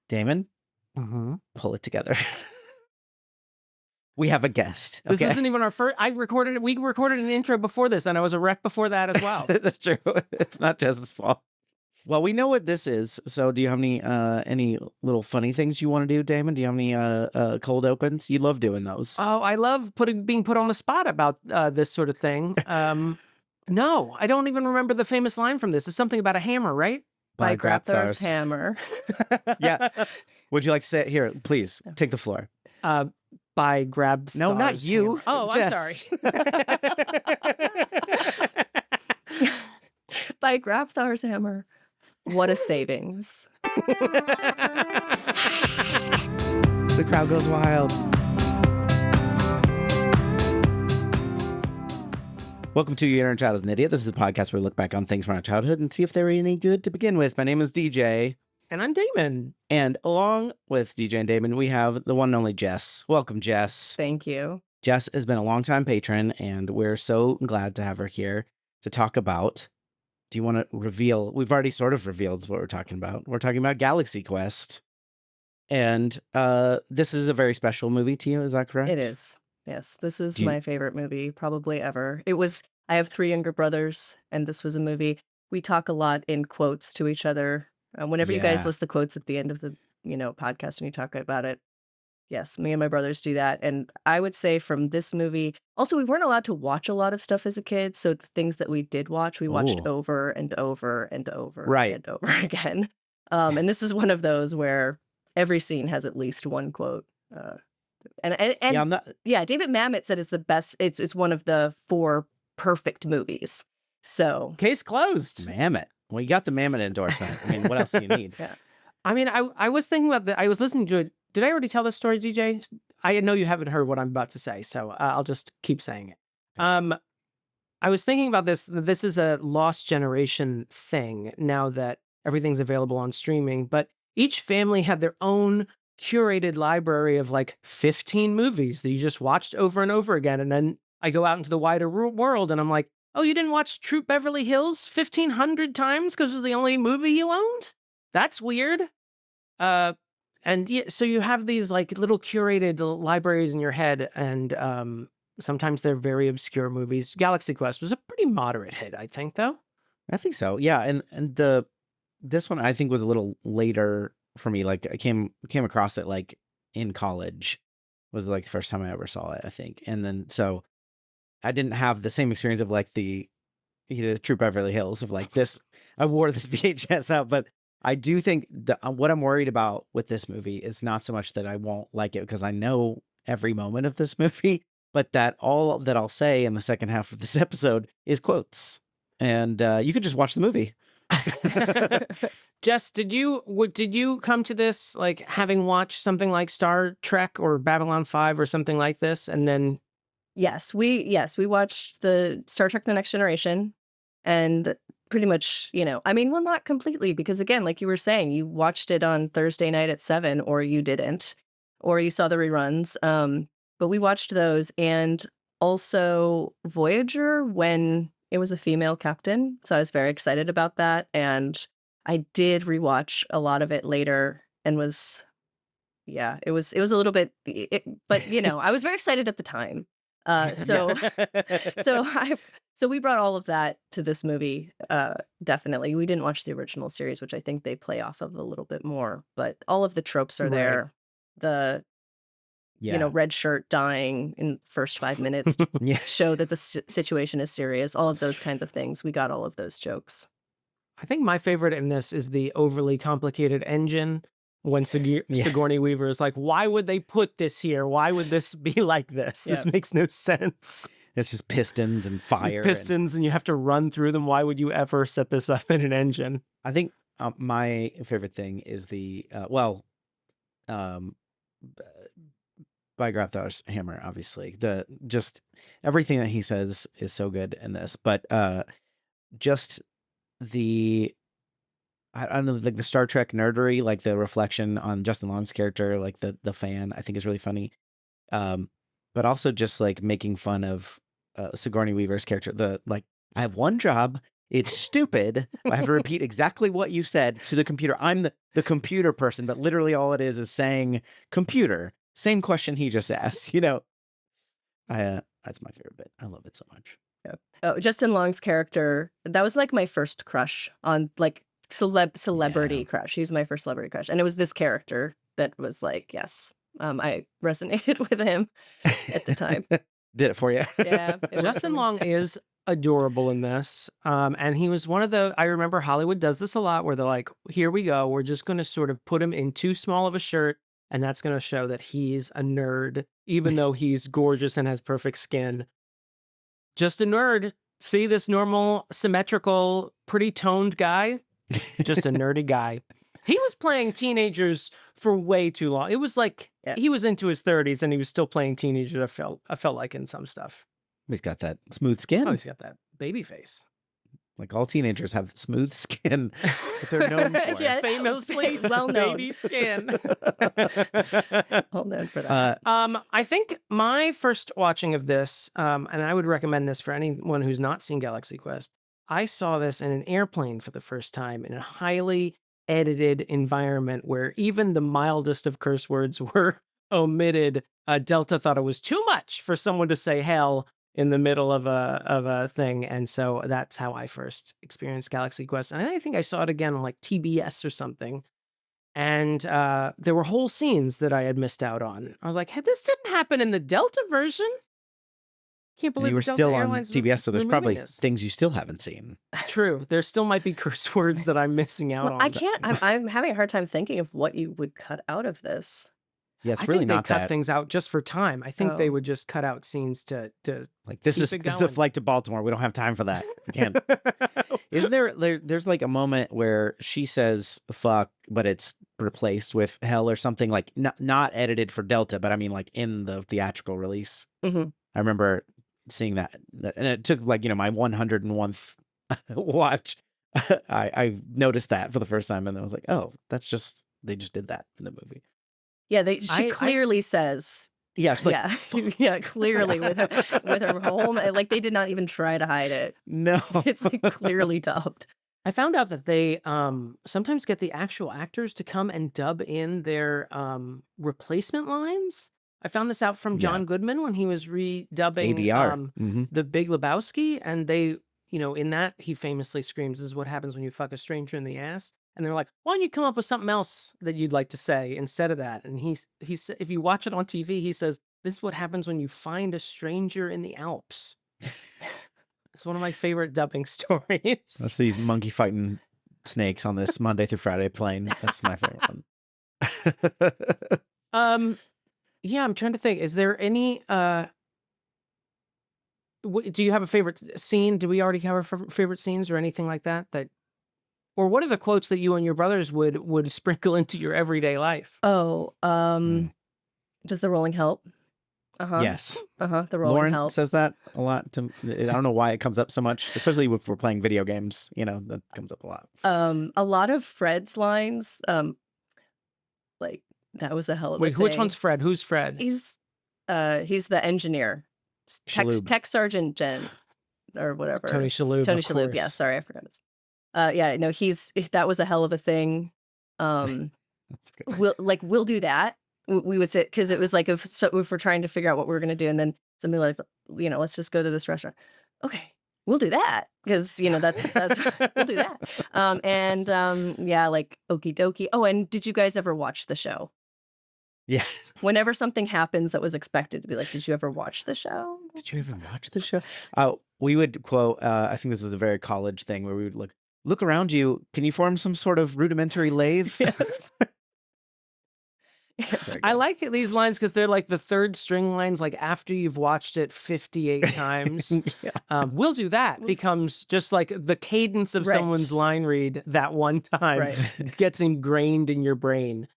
Damon, pull it together. We have a guest. This isn't even our first. We recorded an intro before this, and I was a wreck before that as well. That's true. It's not Jess's fault. Well, we know what this is. So do you have any little funny things you want to do, Damon? Do you have any cold opens? You love doing those. Oh, I love being put on the spot about this sort of thing. No, I don't even remember the famous line from this. It's something about a hammer, right? By Grapthar's hammer. Yeah. Would you like to say it here? Please take the floor. By Grapthar's No, not you. Hammer. Oh, Jess. I'm sorry. By Grapthar's hammer. What a savings. The crowd goes wild. Welcome to Your Inner Child is an Idiot. This is the podcast where we look back on things from our childhood and see if they were any good to begin with. My name is DJ. And I'm Damon. And along with DJ and Damon, we have the one and only Jess. Welcome, Jess. Thank you. Jess has been a longtime patron, and we're so glad to have her here to talk about. Do you want to reveal? We've already sort of revealed what we're talking about. We're talking about Galaxy Quest. And this is a very special movie to you, is that correct? It is. Yes, this is my favorite movie probably ever. I have 3 younger brothers, and this was a movie. We talk a lot in quotes to each other. Whenever you guys list the quotes at the end of the podcast and you talk about it. Yes, me and my brothers do that. And I would say from this movie, also, we weren't allowed to watch a lot of stuff as a kid. So the things that we did watch, we watched over and over and over and over again. And this is one of those where every scene has at least one quote. David Mamet said it's the best. It's one of the 4 perfect movies. So case closed. Mamet. Well, you got the Mamet endorsement. I mean, what else do you need? Yeah. I mean, I was thinking about that. I was listening to it. Did I already tell this story, DJ? I know you haven't heard what I'm about to say, so I'll just keep saying it. I was thinking about this. This is a lost generation thing now that everything's available on streaming, but each family had their own curated library of like 15 movies that you just watched over and over again. And then I go out into the wider world and I'm like, oh, you didn't watch Troop Beverly Hills 1,500 times because it was the only movie you owned? That's weird. And yeah, so you have these like little curated libraries in your head, and sometimes they're very obscure movies. Galaxy Quest was a pretty moderate hit, I think, though. I think so. Yeah, and this one I think was a little later for me. Like I came across it like in college. It was like the first time I ever saw it, I think. And then so I didn't have the same experience of like the True Beverly Hills of like this. I wore this VHS out, but I do think what I'm worried about with this movie is not so much that I won't like it because I know every moment of this movie, but that all that I'll say in the second half of this episode is quotes, and you could just watch the movie. Jess, did you come to this like having watched something like Star Trek or Babylon 5 or something like this, and then? Yes, we watched the Star Trek: The Next Generation, and pretty much, I mean, well, not completely, because again, like you were saying, you watched it on Thursday night at 7, or you didn't, or you saw the reruns. But we watched those, and also Voyager when it was a female captain. So I was very excited about that, and I did rewatch a lot of it later, and it was a little bit, but I was very excited at the time. So we brought all of that to this movie. Definitely. We didn't watch the original series, which I think they play off of a little bit more, but all of the tropes are there. The, red shirt dying in the first 5 minutes to show that the situation is serious. All of those kinds of things. We got all of those jokes. I think my favorite in this is the overly complicated engine. When Sigourney Weaver is like, why would they put this here? Why would this be like this? This makes no sense. It's just pistons and fire. And you have to run through them. Why would you ever set this up in an engine? I think my favorite thing is the, by Grapthar's hammer, obviously. Just everything that he says is so good in this. But just the... I don't know, like the Star Trek nerdery, like the reflection on Justin Long's character, like the fan, I think is really funny. But also just like making fun of Sigourney Weaver's character. I have one job It's stupid. I have to repeat exactly what you said to the computer. I'm the computer person, but literally all it is saying computer. Same question he just asked, you know. That's my favorite bit. I love it so much. Yeah. Oh, Justin Long's character, that was like my first crush on like celebrity crush. He was my first celebrity crush. And it was this character that was like, yes, I resonated with him at the time. Did it for you. Yeah. Justin Long is adorable in this. And he was one of I remember Hollywood does this a lot where they're like, here we go. We're just going to sort of put him in too small of a shirt. And that's going to show that he's a nerd, even though he's gorgeous and has perfect skin. Just a nerd. See this normal, symmetrical, pretty toned guy? Just a nerdy guy. He was playing teenagers for way too long. It was like he was into his 30s and he was still playing teenagers. I felt like in some stuff. He's got that smooth skin. Oh, he's got that baby face. Like all teenagers have smooth skin that they're known for. Yeah, famously well known. baby skin. Well known for that. I think my first watching of this, and I would recommend this for anyone who's not seen Galaxy Quest, I saw this in an airplane for the first time in a highly edited environment where even the mildest of curse words were omitted. Delta thought it was too much for someone to say hell in the middle of a thing, and so that's how I first experienced Galaxy Quest. And I think I saw it again on like TBS or something, and there were whole scenes that I had missed out on. I was like, hey, this didn't happen in the Delta version. Can't believe you were Delta still on Airlines TBS, so there's probably this. things you still haven't seen. True, there still might be curse words that I'm missing out on. I can't. I'm having a hard time thinking of what you would cut out of this. Yeah, it's I really think they not cut that. things out just for time. I think they would just cut out scenes to like this is a flight to Baltimore. We don't have time for that. We can't. Isn't there's like a moment where she says "fuck," but it's replaced with "hell" or something, like not edited for Delta, but I mean like in the theatrical release. Mm-hmm. I remember seeing that, and it took like my 101th watch. I noticed that for the first time, and I was like, oh, that's just they just did that in the movie. Yeah, she clearly says. Yeah, she's like, yeah, clearly with her whole, like they did not even try to hide it. No, it's like clearly dubbed. I found out that they sometimes get the actual actors to come and dub in their replacement lines. I found this out from John Goodman when he was redubbing ADR. The Big Lebowski, and they, in that he famously screams, "This is what happens when you fuck a stranger in the ass." And they're like, "Why don't you come up with something else that you'd like to say instead of that?" And he if you watch it on TV, he says, "This is what happens when you find a stranger in the Alps." It's one of my favorite dubbing stories. That's these monkey fighting snakes on this Monday through Friday plane. That's my favorite one. Yeah, I'm trying to think. Is there any? Do you have a favorite scene? Do we already have our favorite scenes or anything like that? Or what are the quotes that you and your brothers would sprinkle into your everyday life? Oh, does the rolling help? Yes. The rolling Lauren helps. says that a lot. I don't know why it comes up so much, especially if we're playing video games. That comes up a lot. A lot of Fred's lines. Like that was a hell of a thing. Which one's Fred? Who's Fred? He's the engineer, tech sergeant Jen, or whatever. Tony Shalhoub. Tony Shalhoub. Yeah, sorry, I forgot his. Yeah, no, that was a hell of a thing. That's good. We'll do that. We would say, because it was like if we're trying to figure out what we're gonna do, and then somebody like, let's just go to this restaurant. Okay, we'll do that because that's we'll do that. Yeah, like okie dokie. Oh, and did you guys ever watch the show? Yeah. Whenever something happens that was expected to be like, did you ever watch the show? Did you ever watch the show? We would quote. I think this is a very college thing where we would look around you. Can you form some sort of rudimentary lathe? Yes. I like these lines because they're like the third string lines, like after you've watched it 58 times. We'll do that becomes just like the cadence of someone's line read that one time gets ingrained in your brain.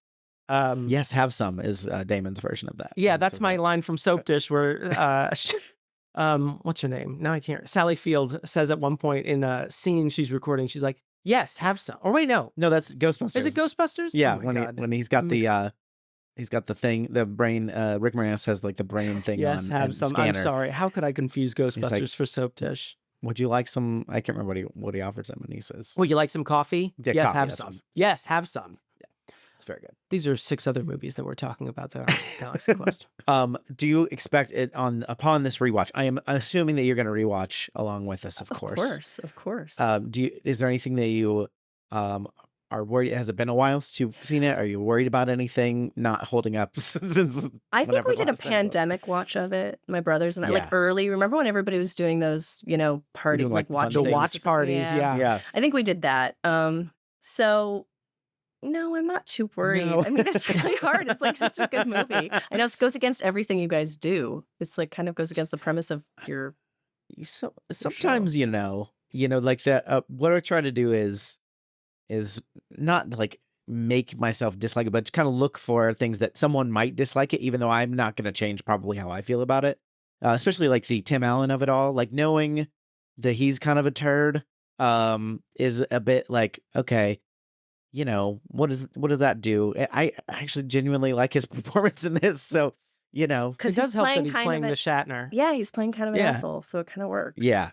Yes, have some is Damon's version of that. Yeah, that's my line from Soap Dish where what's her name? Now I can't. Sally Field says at one point in a scene she's recording, she's like, "Yes, have some." Or wait, no, that's Ghostbusters. Is it Ghostbusters? Yeah, when he's got he's got the thing, the brain. Rick Moranis has like the brain thing. Yes, on have some. Scanner. I'm sorry. How could I confuse Ghostbusters for Soap Dish? Would you like some? I can't remember what he offers them, and he says, Would you like some coffee? Yeah, yes, coffee, have that's some. what it Yes, have some. "It's very good." These are 6 other movies that we're talking about that are Galaxy Quest. Do you expect it upon this rewatch? I am assuming that you're going to rewatch along with us, of course. Of course. Is there anything that you are worried? Has it been a while since you've seen it? Are you worried about anything not holding up since? I think we did a last time? pandemic watch of it. My brothers and I, Yeah. like early. Remember when everybody was doing those, party doing, like like, fun watching The things. watch parties, yeah. Yeah. I think we did that. So no, I'm not too worried. No. I mean, it's really hard. It's like such a good movie. I know it goes against everything you guys do. It's like kind of goes against the premise of your. Sometimes like that. What I try to do is not like make myself dislike it, but kind of look for things that someone might dislike it, even though I'm not going to change probably how I feel about it. Especially like the Tim Allen of it all, like knowing that he's kind of a turd, is a bit like, okay, what does that do? I actually genuinely like his performance in this, so Because It does he's help that playing he's kind playing of the Shatner. Yeah, he's playing kind of an Yeah. asshole, so it kind of works. yeah.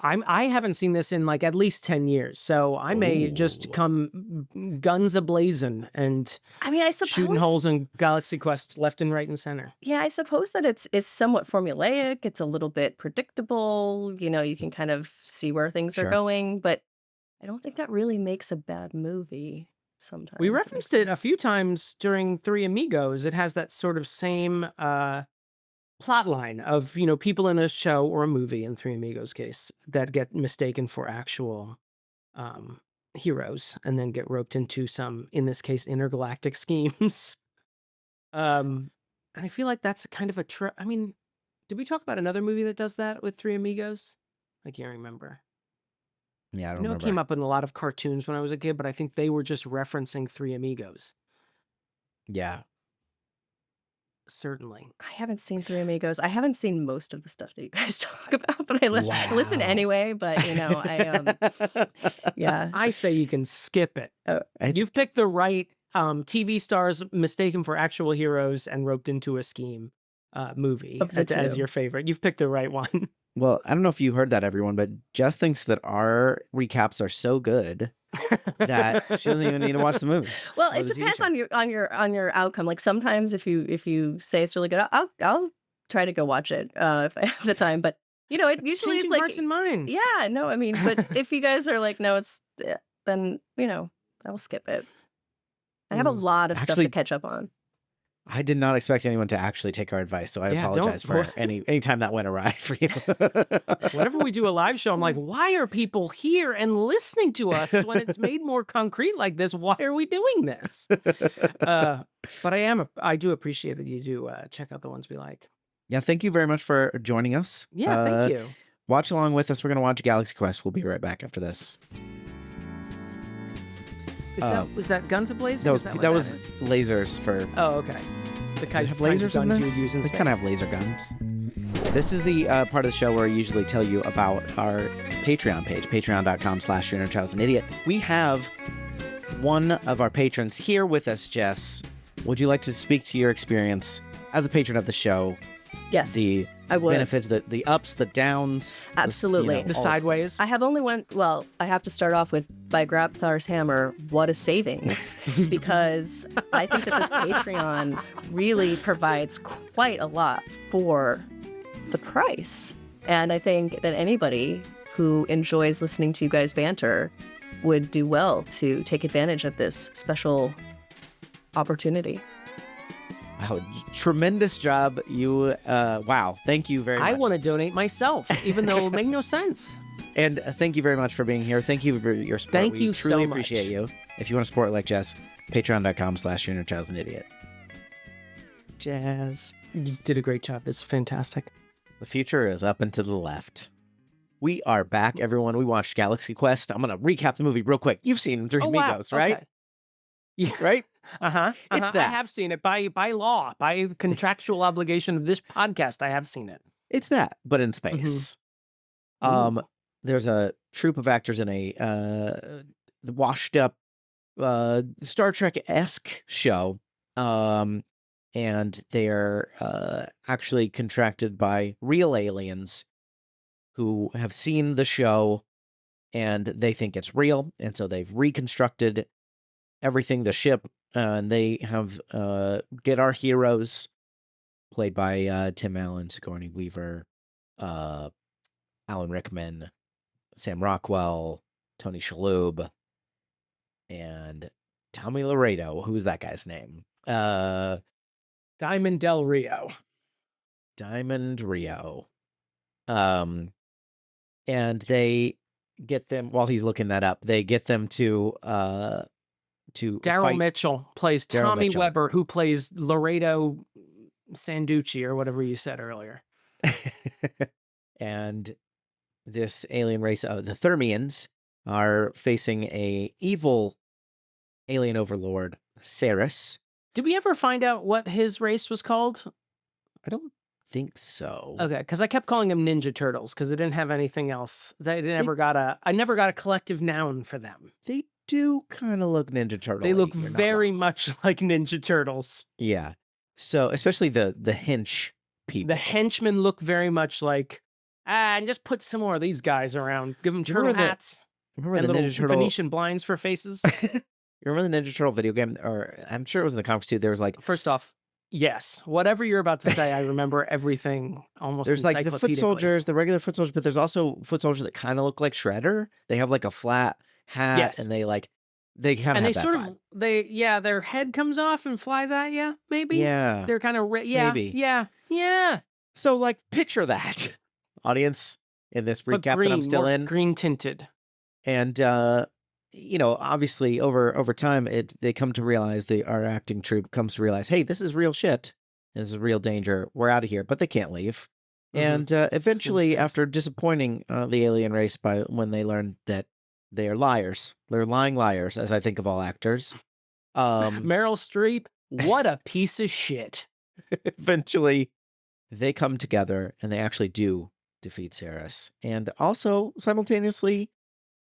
I haven't seen this in like at least 10 years, so I may just Ooh. come guns a-blazing and I mean, I suppose shooting holes in Galaxy Quest left and right and center. Yeah, I suppose that it's somewhat formulaic. It's a little bit predictable. You can kind of see where things Sure. are going, but I don't think that really makes a bad movie sometimes. We referenced it a few times during Three Amigos. It has that sort of same plot line of, people in a show or a movie, in Three Amigos case, that get mistaken for actual heroes and then get roped into some, in this case, intergalactic schemes. And I feel like that's kind of I mean, did we talk about another movie that does that with Three Amigos? I can't remember. Yeah, I I don't know it remember. came up in a lot of cartoons when I was a kid, but I think they were just referencing Three Amigos. Yeah. Certainly. I haven't seen Three Amigos. I haven't seen most of the stuff that you guys talk about, but I listen Wow. anyway. But yeah. I say you can skip it. It's- You've picked the right TV stars mistaken for actual heroes and roped into a scheme movie Of the as two. your favorite. You've picked the right one. Well, I don't know if you heard that, everyone, but Jess thinks that our recaps are so good that she doesn't even need to watch the movie. Well, or it the TV depends show. on your outcome. Like sometimes if you say it's really good, I'll try to go watch it if I have the time. But it usually Changing it's hearts like and minds. yeah, no, I mean, but if you guys are like no, it's then I'll skip it. I have a lot of stuff Actually- to catch up on. I did not expect anyone to actually take our advice, so I Yeah, apologize don't- for any time that went awry for you. Whenever we do a live show, I'm like, why are people here and listening to us when it's made more concrete like this? Why are we doing this? But I do appreciate that you do check out the ones we like. Yeah, thank you very much for joining us. Yeah, thank you. Watch along with us. We're going to watch Galaxy Quest. We'll be right back after this. Was that Guns Ablaze? That Is was, what that was is? lasers for... Oh, okay. The Do kind they of have lasers in guns you would this? use in They space. kind of have laser guns. This is the part of the show where I usually tell you about our Patreon page, patreon.com/YourInnerChild'sAnIdiot. We have one of our patrons here with us, Jess. Would you like to speak to your experience as a patron of the show? Yes, The I would. benefits, the ups, the downs. Absolutely. The all of sideways. I have only one. Well, I have to start off with by Grabthar's hammer. What a savings! Because I think that this Patreon really provides quite a lot for the price, and I think that anybody who enjoys listening to you guys banter would do well to take advantage of this special opportunity. Wow, tremendous job. You, wow. Thank you very much. I want to donate myself, even though it will make no sense. And thank you very much for being here. Thank you for your support. Thank we you truly so much. appreciate you. If you want to support like Jess, patreon.com/YourInnerChild'sAnIdiot. Jazz. You did a great job. This is fantastic. The future is up and to the left. We are back, everyone. We watched Galaxy Quest. I'm going to recap the movie real quick. You've seen Three Amigos, right? Okay. Yeah. Right? Uh-huh. It's I that. have seen it by law, by contractual obligation of this podcast. I have seen it. It's that, but in space. Ooh. There's a troupe of actors in a washed up Star Trek-esque show. And they're actually contracted by real aliens who have seen the show and they think it's real. And so they've reconstructed everything, the ship, and they have get our heroes, played by Tim Allen, Sigourney Weaver, Alan Rickman, Sam Rockwell, Tony Shalhoub, and Tommy Laredo. Who's that guy's name? Diamond Del Rio. Diamond Rio. And they get them, while he's looking that up, they get them to Daryl fight. Mitchell plays Daryl Tommy Mitchell. Weber, who plays Laredo Sanducci or whatever you said earlier. And this alien race, the Thermians, are facing a evil alien overlord, Ceres. Did we ever find out what his race was called? I don't think so. Okay, because I kept calling them Ninja Turtles because I didn't have anything else. I never got a collective noun for them. They do kind of look Ninja Turtle. They look very much like Ninja Turtles. Yeah. So especially the hench people. The henchmen look very much like, and just put some more of these guys around. Give them turtle hats. Remember and the little Ninja Turtle Venetian blinds for faces. You remember the Ninja Turtle video game? Or I'm sure it was in the comics too. There was like, first off, yes. Whatever you're about to say, I remember everything almost. There's like the foot soldiers, the regular foot soldiers, but there's also foot soldiers that kind of look like Shredder. They have like a flat hat, and they kind of have that vibe. Their head comes off and flies at you. Maybe. Yeah. They're kind of maybe. Yeah. So like, picture that, audience, in this recap that I'm still in, green tinted, and obviously over time they come to realize, our acting troupe comes to realize, hey, this is real shit. This is real danger. We're out of here, but they can't leave. And eventually, after disappointing the alien race when they learn that they are liars, they're lying liars, as I think of all actors. Meryl Streep, what a piece of shit. Eventually, they come together and they actually do defeat Ceres, and also simultaneously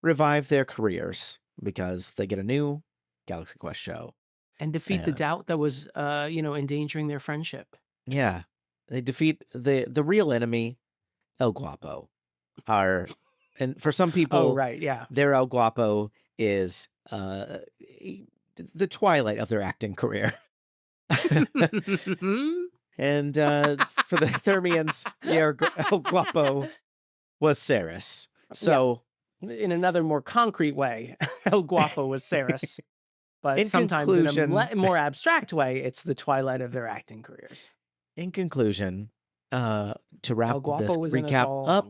revive their careers because they get a new Galaxy Quest show and defeat the doubt that was endangering their friendship. Yeah, they defeat the real enemy, El Guapo. And for some people, their El Guapo is the twilight of their acting career. And for the Thermians, El Guapo was Ceres. So, in another more concrete way, El Guapo was Ceres. But sometimes in a more abstract way, it's the twilight of their acting careers. In conclusion, to wrap this recap up,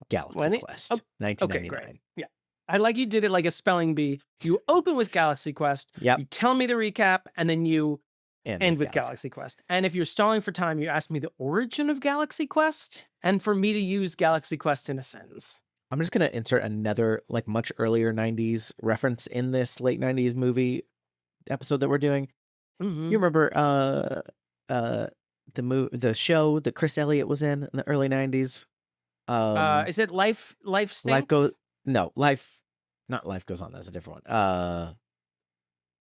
Galaxy Quest, 1999. Okay, great. Yeah. I like you did it like a spelling bee. You open with Galaxy Quest, you tell me the recap, and then you end with Galaxy Quest. And if you're stalling for time, you ask me the origin of Galaxy Quest, and for me to use Galaxy Quest in a sentence. I'm just going to insert another much earlier 90s reference in this late 90s movie episode that we're doing. Mm-hmm. You remember the show that Chris Elliott was in the early 90s? Is it Life Stinks? Not Life Goes On. That's a different one.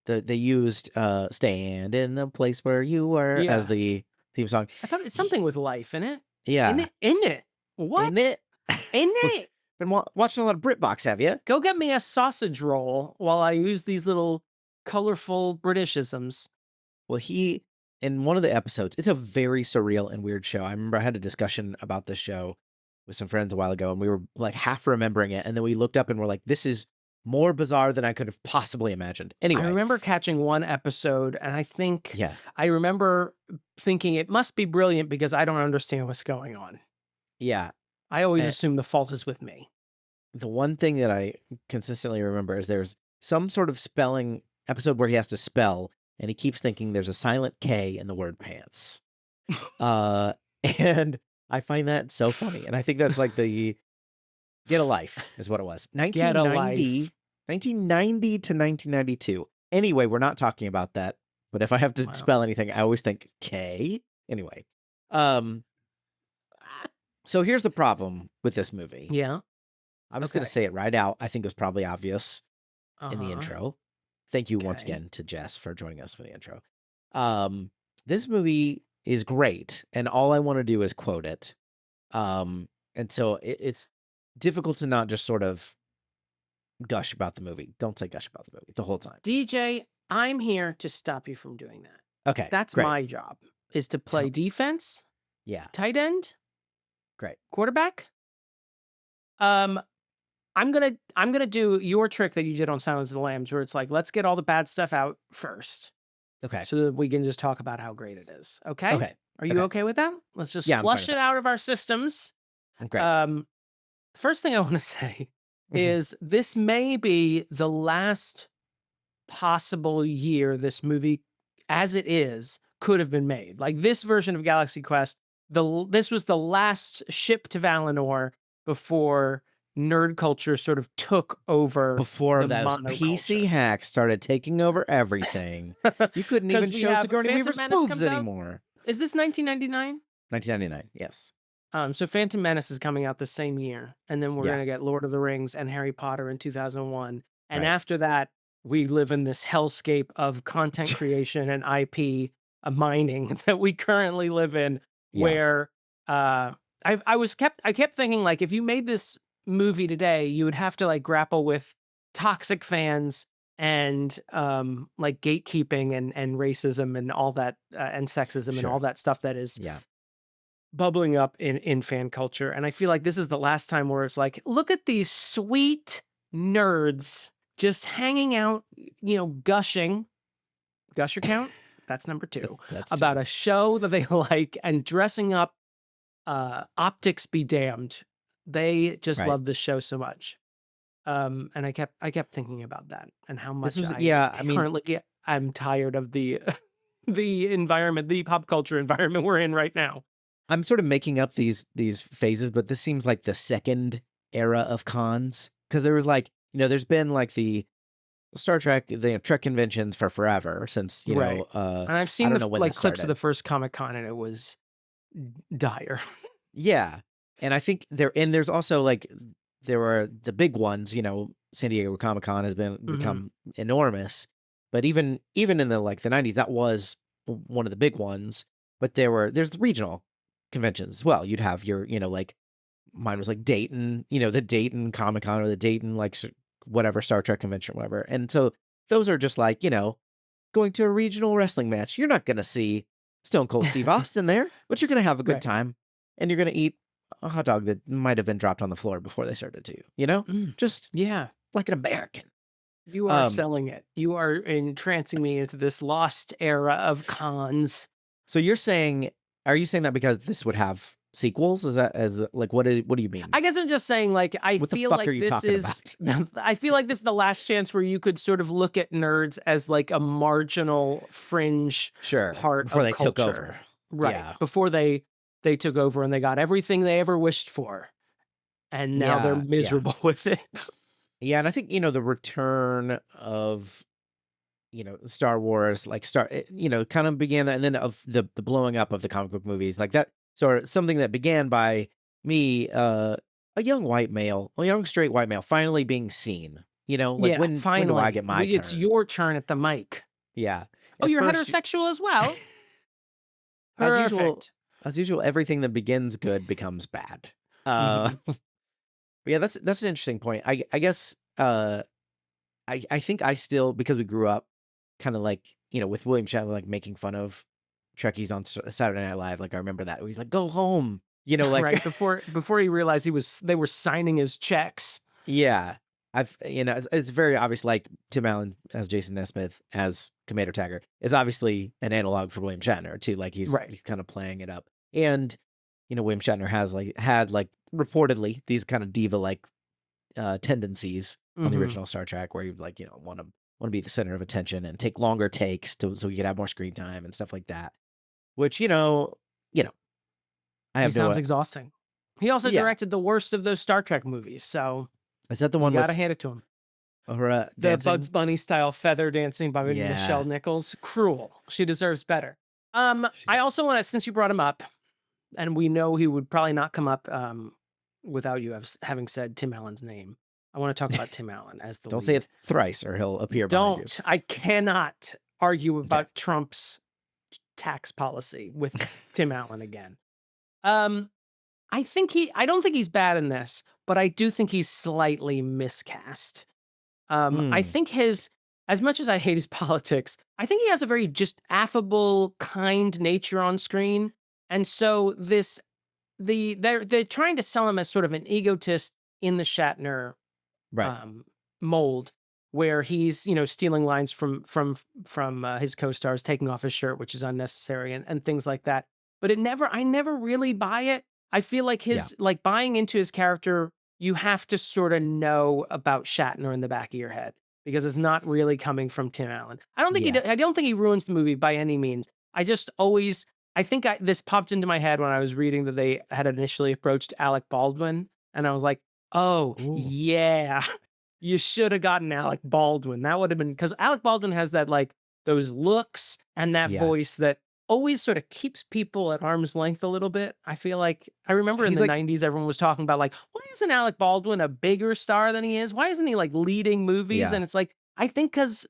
They used Stand in the Place Where You Were as the theme song. I thought it's something with life in it. Yeah. In it. What? In it. In it. Been watching a lot of BritBox, have you? Go get me a sausage roll while I use these little colorful Britishisms. Well, in one of the episodes, it's a very surreal and weird show. I remember I had a discussion about this show with some friends a while ago, and we were like half remembering it, and then we looked up and we're like, this is more bizarre than I could have possibly imagined. Anyway. I remember catching one episode, and I think I remember thinking it must be brilliant because I don't understand what's going on. Yeah. I always assume the fault is with me. The one thing that I consistently remember is there's some sort of spelling episode where he has to spell, and he keeps thinking there's a silent K in the word pants. And I find that so funny. And I think that's like the Get a Life is what it was. 1990 to 1992. Anyway, we're not talking about that. But if I have to spell anything, I always think K. Anyway. So here's the problem with this movie. Yeah. I'm just going to say it right out. I think it was probably obvious in the intro. Thank you once again to Jess for joining us for the intro. This movie is great, and all I want to do is quote it. And so it's difficult to not just sort of gush about the movie. Don't say gush about the movie the whole time. DJ, I'm here to stop you from doing that. Okay, That's great. my job, is to play defense, Yeah, tight end, great. quarterback. I'm gonna do your trick that you did on Silence of the Lambs, where it's like, let's get all the bad stuff out first, Okay. so that we can just talk about how great it is. Okay? Okay. Are you okay with that? Let's just Yeah, I'm fine flush with it out of our systems. Great. First thing I want to say is this may be the last possible year this movie, as it is, could have been made. Like this version of Galaxy Quest, this was the last ship to Valinor before nerd culture sort of took over. Before the those PC monoculture. hacks started taking over everything, you couldn't 'Cause even we show have Sigourney Phantom Weaver's Menace boobs comes out. anymore. Is this 1999? 1999, yes. So Phantom Menace is coming out the same year, and then we're Yeah. gonna get Lord of the Rings and Harry Potter in 2001, and Right. after that, we live in this hellscape of content creation and IP mining that we currently live in. Yeah. Where I kept thinking, like, if you made this movie today, you would have to like grapple with toxic fans and like gatekeeping and racism and all that and sexism and Sure. all that stuff that is Yeah. bubbling up in fan culture. And I feel like this is the last time where it's like, look at these sweet nerds just hanging out, gushing. Gusher count? That's number 2. That's About a show that they like and dressing up. Optics be damned. They just Right. love this show so much. And I kept thinking about that and how much currently I'm tired of the the environment, the pop culture environment we're in right now. I'm sort of making up these phases, but this seems like the second era of cons, because there was like, there's been like the Star Trek, the Trek conventions for forever since, Right. And I've seen don't know when like this clips of started. the first Comic-Con and it was dire. Yeah. And I think there's also like, there were the big ones, San Diego Comic-Con has become enormous, but even in the like the 90s, that was one of the big ones. But there's the regional conventions as well. You'd have your, like mine was like Dayton, the Dayton Comic-Con or the Dayton like whatever Star Trek convention or whatever. And so those are just like, going to a regional wrestling match. You're not going to see Stone Cold Steve Austin there, but you're going to have a good Right. time, and you're going to eat a hot dog that might have been dropped on the floor before they served it to you, just Yeah. like an American. You are selling it. You are entrancing me into this lost era of cons. So are you saying that because this would have sequels? Is that like what do you mean? I guess I'm just saying, like, I What the feel fuck like are you this talking is I feel like this is the last chance where you could sort of look at nerds as like a marginal fringe Sure. part Before of they culture. took over. Right. Yeah. Before they took over and they got everything they ever wished for. And now they're Yeah, miserable with it. Yeah, and I think the return of Star Wars, like kind of began that, and then of the blowing up of the comic book movies, like that sort of something that began by me, a young straight white male, finally being seen. Like Yeah, when finally. do I get my turn? It's your turn at the mic. Yeah. Oh, At you're first, heterosexual as well? As Perfect. usual, everything that begins good becomes bad. But yeah, that's an interesting point. I guess I think I still, because we grew up kind of like, with William Shatner like making fun of Trekkies on Saturday Night Live. Like I remember that. He's like, "Go home." Like right before he realized they were signing his checks. Yeah. It's very obvious, like Tim Allen as Jason Nesmith as Commander Taggart is obviously an analog for William Shatner too. Like he's kind of playing it up. And, William Shatner had reportedly these kind of diva like tendencies on the original Star Trek, where you'd like, want to be the center of attention and take longer takes so you could have more screen time and stuff like that. Which, I have he sounds exhausting. He also Yeah. directed the worst of those Star Trek movies, so Is that the one you gotta with hand it to him. the The Bugs Bunny style feather dancing by Yeah. Michelle Nichols. Cruel. She deserves better. I also want to, since you brought him up, and we know he would probably not come up without you having said Tim Allen's name. I want to talk about Tim Allen as the Don't lead. say it thrice or he'll appear behind you. Don't. I cannot argue about Trump's tax policy with Tim Allen again. I don't think he's bad in this, but I do think he's slightly miscast. I think as much as I hate his politics, I think he has a very just affable, kind nature on screen. And so they're trying to sell him as sort of an egotist in the Shatner Right. mold, where he's stealing lines from his co-stars, taking off his shirt, which is unnecessary, and things like that. But I never really buy it. I feel like like buying into his character, you have to sort of know about Shatner in the back of your head because it's not really coming from Tim Allen. I don't think he ruins the movie by any means. I just always this popped into my head when I was reading that they had initially approached Alec Baldwin, and I was like, oh, yeah, you should have gotten Alec Baldwin. That would have been, because Alec Baldwin has that, like, those looks and that voice that always sort of keeps people at arm's length a little bit. I feel like, I remember in the 90s, everyone was talking about, like, why isn't Alec Baldwin a bigger star than he is? Why isn't he, like, leading movies? And it's like, I think because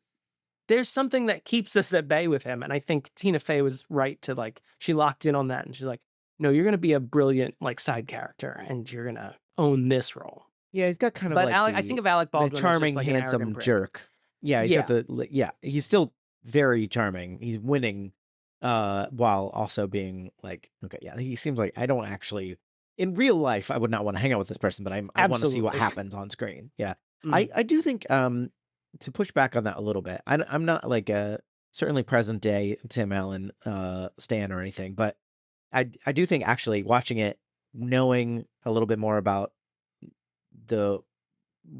there's something that keeps us at bay with him. And I think Tina Fey was right to, like, she locked in on that. And she's like, no, you're going to be a brilliant, like, side character and you're going to own this role. Yeah, he's got kind of but like I think of Alec Baldwin the charming, as just like handsome jerk. Yeah, he's got he's still very charming. He's winning while also being like, okay, yeah, he seems like I don't actually, in real life, I would not want to hang out with this person, but I want to see what happens on screen. Yeah. I do think to push back on that a little bit, I'm not like a certainly present day Tim Allen stan or anything, but I do think actually watching it, knowing a little bit more about the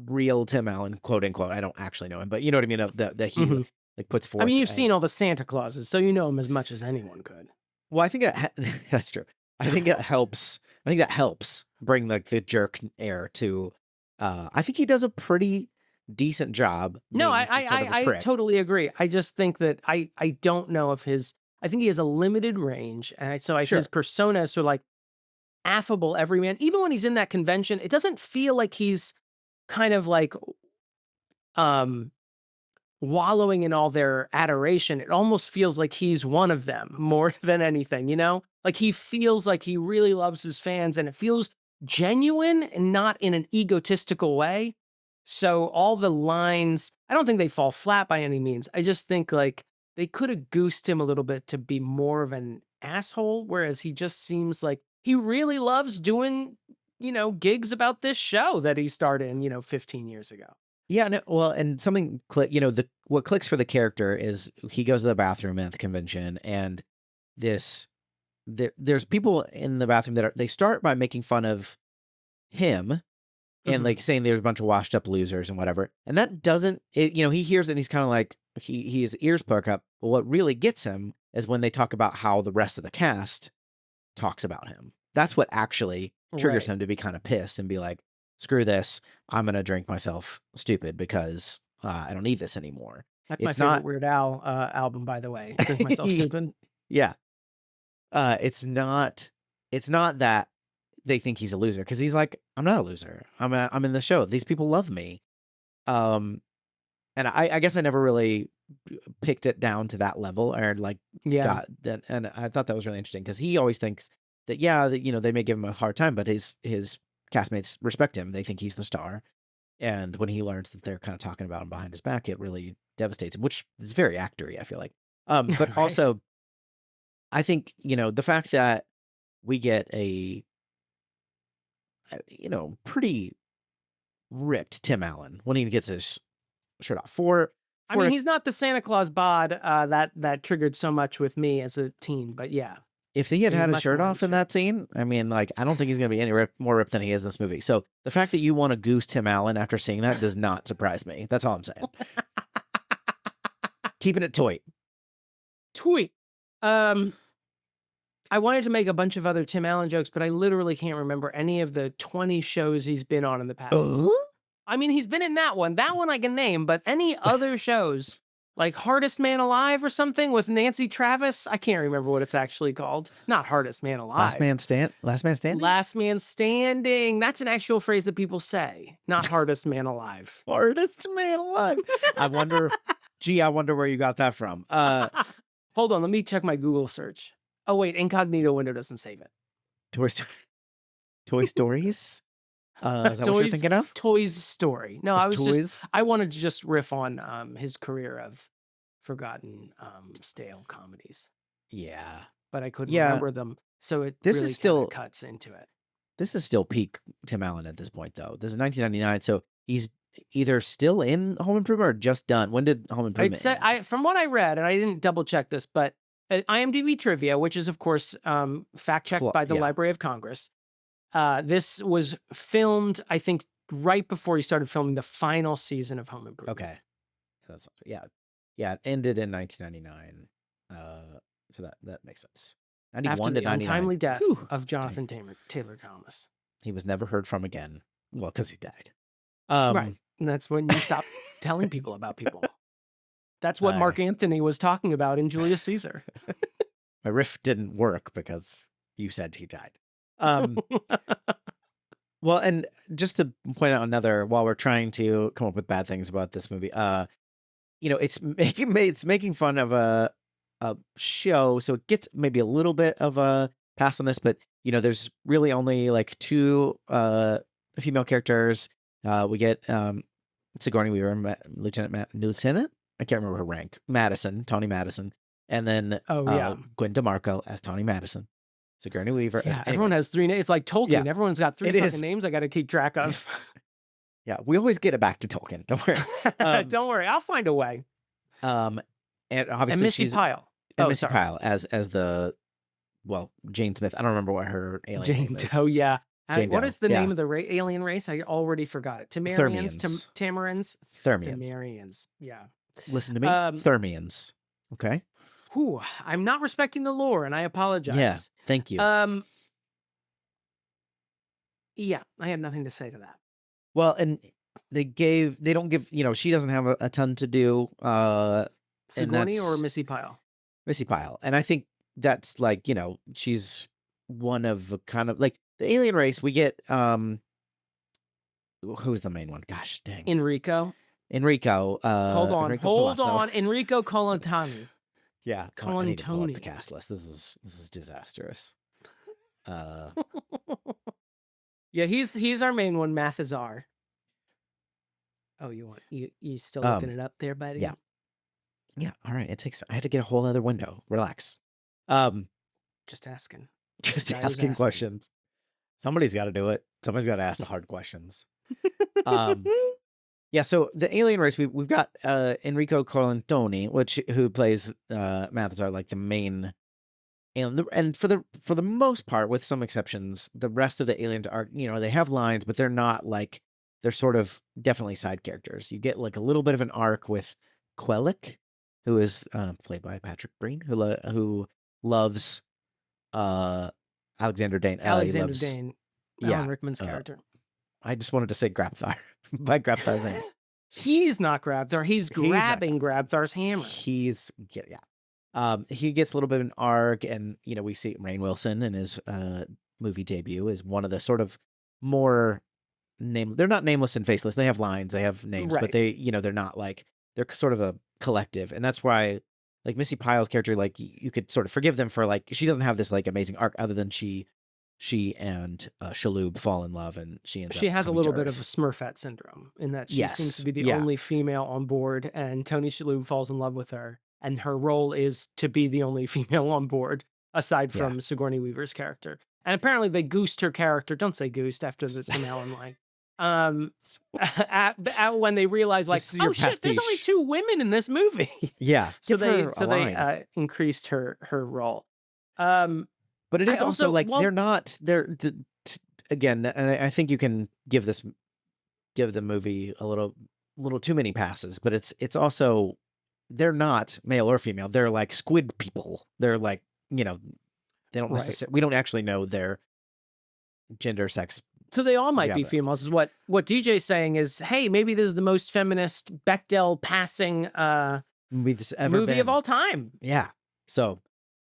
real Tim Allen, quote unquote. I don't actually know him, but you know what I mean? That he like puts forth. I mean, you've seen all the Santa Clauses, so you know him as much as anyone could. Well, I think that's true. I think it helps. I think that helps bring like the jerk air to. I think he does a pretty decent job. No, I totally agree. I just think that I don't know if I think he has a limited range, and his persona is sort of like affable everyman. Even when he's in that convention, it doesn't feel like he's kind of like wallowing in all their adoration. It almost feels like he's one of them more than anything, like he feels like he really loves his fans, and it feels genuine and not in an egotistical way. So all the lines, I don't think they fall flat by any means. I just think like they could have goosed him a little bit to be more of an asshole, whereas he just seems like he really loves doing, gigs about this show that he started in, 15 years ago. Yeah, no, well, and something what clicks for the character is he goes to the bathroom at the convention, and there's people in the bathroom that they start by making fun of him and like saying there's a bunch of washed up losers and whatever. And that doesn't, he hears it and he's kind of like, his ears perk up. But what really gets him is when they talk about how the rest of the cast talks about him. That's what actually triggers him to be kind of pissed and be like, screw this. I'm going to drink myself stupid because I don't need this anymore. That's my favorite Weird Al album, by the way. Drink myself stupid. Yeah. It's not that they think he's a loser, because he's like, I'm not a loser. I'm in the show. These people love me. And I guess I never really picked it down to that level, or like got that. And I thought that was really interesting, because he always thinks that they may give him a hard time, but his castmates respect him. They think he's the star. And when he learns that they're kind of talking about him behind his back, it really devastates him, which is very actory, I feel like. But also, I think, the fact that we get a pretty ripped Tim Allen when he gets his shirt off. I mean, he's not the Santa Claus bod that triggered so much with me as a teen, but yeah. If he had his shirt off in that scene, I mean, like, I don't think he's going to be any more ripped than he is in this movie. So the fact that you want to goose Tim Allen after seeing that does not surprise me. That's all I'm saying. Keeping it toy. I wanted to make a bunch of other Tim Allen jokes, but I literally can't remember any of the 20 shows he's been on in the past. I mean, he's been in that one. That one I can name, but any other shows, like Hardest Man Alive or something with Nancy Travis, I can't remember what it's actually called. Not Hardest Man Alive. Last Man Standing? Last Man Standing. That's an actual phrase that people say, not Hardest Man Alive. Hardest Man Alive. I wonder where you got that from. Hold on, let me check my Google search. Oh, wait, incognito window doesn't save it. Toy Stories. Is that what you're thinking of? Toys Story. No, Toys? I wanted to just riff on his career of forgotten stale comedies. Yeah. But I couldn't remember them. So it This really is still cuts into it. This is still peak Tim Allen at this point, though. This is 1999, so he's either still in Home Improvement or just done. When did Home Improvement end? From what I read, and I didn't double check this, but IMDb trivia, which is of course fact checked by the Library of Congress, this was filmed, I think, right before he started filming the final season of Home Improvement. Okay, it ended in 1999. So that makes sense. 91 After to the 99. untimely death of Jonathon Taylor Thomas. He was never heard from again. Well, because he died. Right. And that's when you stop telling people about people. That's what Mark Antony was talking about in Julius Caesar. My riff didn't work because you said he died. Well, and just to point out another, while we're trying to come up with bad things about this movie, it's making fun of a show, so it gets maybe a little bit of a pass on this, but there's really only like two female characters. We get Sigourney Weaver, Lieutenant. I can't remember her rank. Tawny Madison, and then Gwen DeMarco as Tawny Madison. Sigourney Weaver. Yeah, everyone has three names. It's like Tolkien. Yeah, everyone's got three fucking names I got to keep track of. Yeah, we always get it back to Tolkien. Don't worry. Don't worry, I'll find a way. And obviously Missy Pyle. Missy Pyle as the Jane Smith. I don't remember what her alien name is. Oh yeah. What Doe. is the name of the alien race? I already forgot it. Temerians, Tamarins, Thermians. Yeah. Listen to me. Thermians. Okay. Whew, I'm not respecting the lore, and I apologize. Yeah. Thank you. Yeah, I have nothing to say to that. Well, and they don't give, she doesn't have a ton to do. Sigourney or Missy Pyle? Missy Pyle. And I think that's like, she's one of a kind of like the alien race. We get, who's the main one? Gosh dang. Enrico. Hold on. Enrico Colantoni. Yeah. I need to pull up the cast list. This is disastrous. Yeah, he's our main one, Mathazar. Oh, you still looking it up there, buddy? Yeah. Yeah. All right. I had to get a whole other window. Relax. Just asking. Just asking questions. Somebody's got to do it. Somebody's got to ask the hard questions. Yeah. So the alien race, we've got Enrico Colantoni, who plays Mathazar, like the main. And for the most part, with some exceptions, the rest of the aliens are, they have lines, but they're not like, they're sort of definitely side characters. You get like a little bit of an arc with Quellic, who is played by Patrick Breen, who loves Alexander Dane. Alan Rickman's character. I just wanted to say Grabthar by Grabthar's name. He's not Grabthar. He's grabbing Grabthar's hammer. He gets a little bit of an arc, and we see Rainn Wilson in his movie debut is one of the sort of more they're not nameless and faceless. They have lines, they have names, right. But they, they're not like, they're sort of a collective. And that's why like Missy Pyle's character, like you could sort of forgive them for like, she doesn't have this like amazing arc other than she and Shaloub fall in love, and she has a little bit of a Smurfette syndrome in that she seems to be the only female on board, and Tony Shaloub falls in love with her. And her role is to be the only female on board, aside from Sigourney Weaver's character. And apparently they goosed her character. Don't say goosed after the Tim Allen line. When they realize, like, oh shit, there's only 2 women in this movie. Yeah. So they increased her role. But it is also like again, and I think you can give the movie a little too many passes, but it's also, they're not male or female. They're like squid people. They're like, they don't necessarily, we don't actually know their gender, sex. So they all might be females, is what DJ's saying is, hey, maybe this is the most feminist Bechdel passing movie of all time. Yeah. So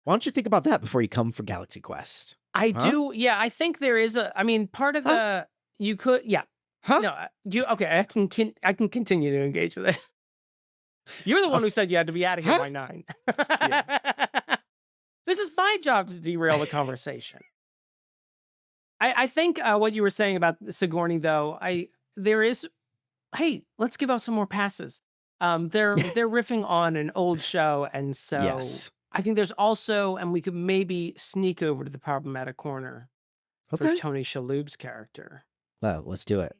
why don't you think about that before you come for Galaxy Quest? I do. Yeah. I think there is part of the, you could, yeah. Huh? No, okay. I can continue to engage with it. You're the one who said you had to be out of here by 9. Yeah. This is my job to derail the conversation. I think what you were saying about Sigourney, though, hey, let's give out some more passes. They're riffing on an old show, and so Yes. I think there's also, and we could maybe sneak over to the problematic corner for Okay. Tony Shalhoub's character. Well, let's do it.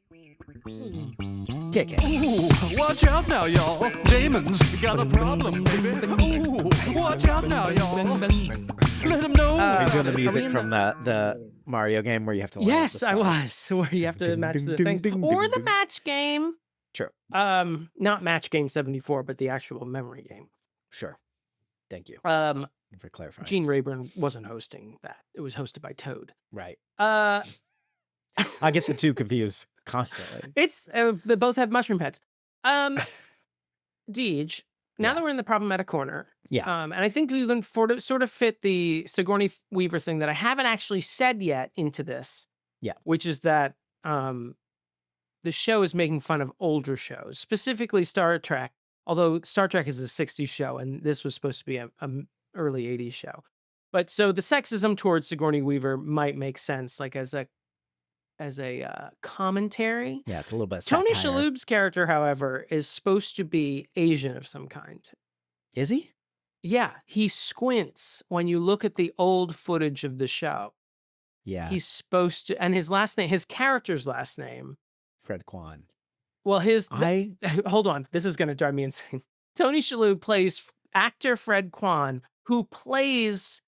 Kick it. Ooh, watch out now, y'all. Damon's got a problem, baby. Ooh, watch out now, y'all. Let him know. Are you doing the music from the Mario game where you have to? Yes, I was. Where you have to match the things, or the match game. True. Not Match Game 74, but the actual memory game. Sure. Thank you. For clarifying. Gene Rayburn wasn't hosting that. It was hosted by Toad. Right. I get the two confused constantly. It's they both have mushroom heads. Deej, now that we're in the problematic corner, and I think you can sort of fit the Sigourney Weaver thing that I haven't actually said yet into this. Yeah. Which is that the show is making fun of older shows, specifically Star Trek, although Star Trek is a 60s show, and this was supposed to be a early 80s show. But so the sexism towards Sigourney Weaver might make sense, like as a commentary. Yeah, it's a little bit Tony satire. Shalhoub's character, however, is supposed to be Asian of some kind. Is he? Yeah, he squints when you look at the old footage of the show. Yeah. He's supposed to, and his character's last name, Fred Kwan. Well, hold on, this is going to drive me insane. Tony Shalhoub plays actor Fred Kwan, who plays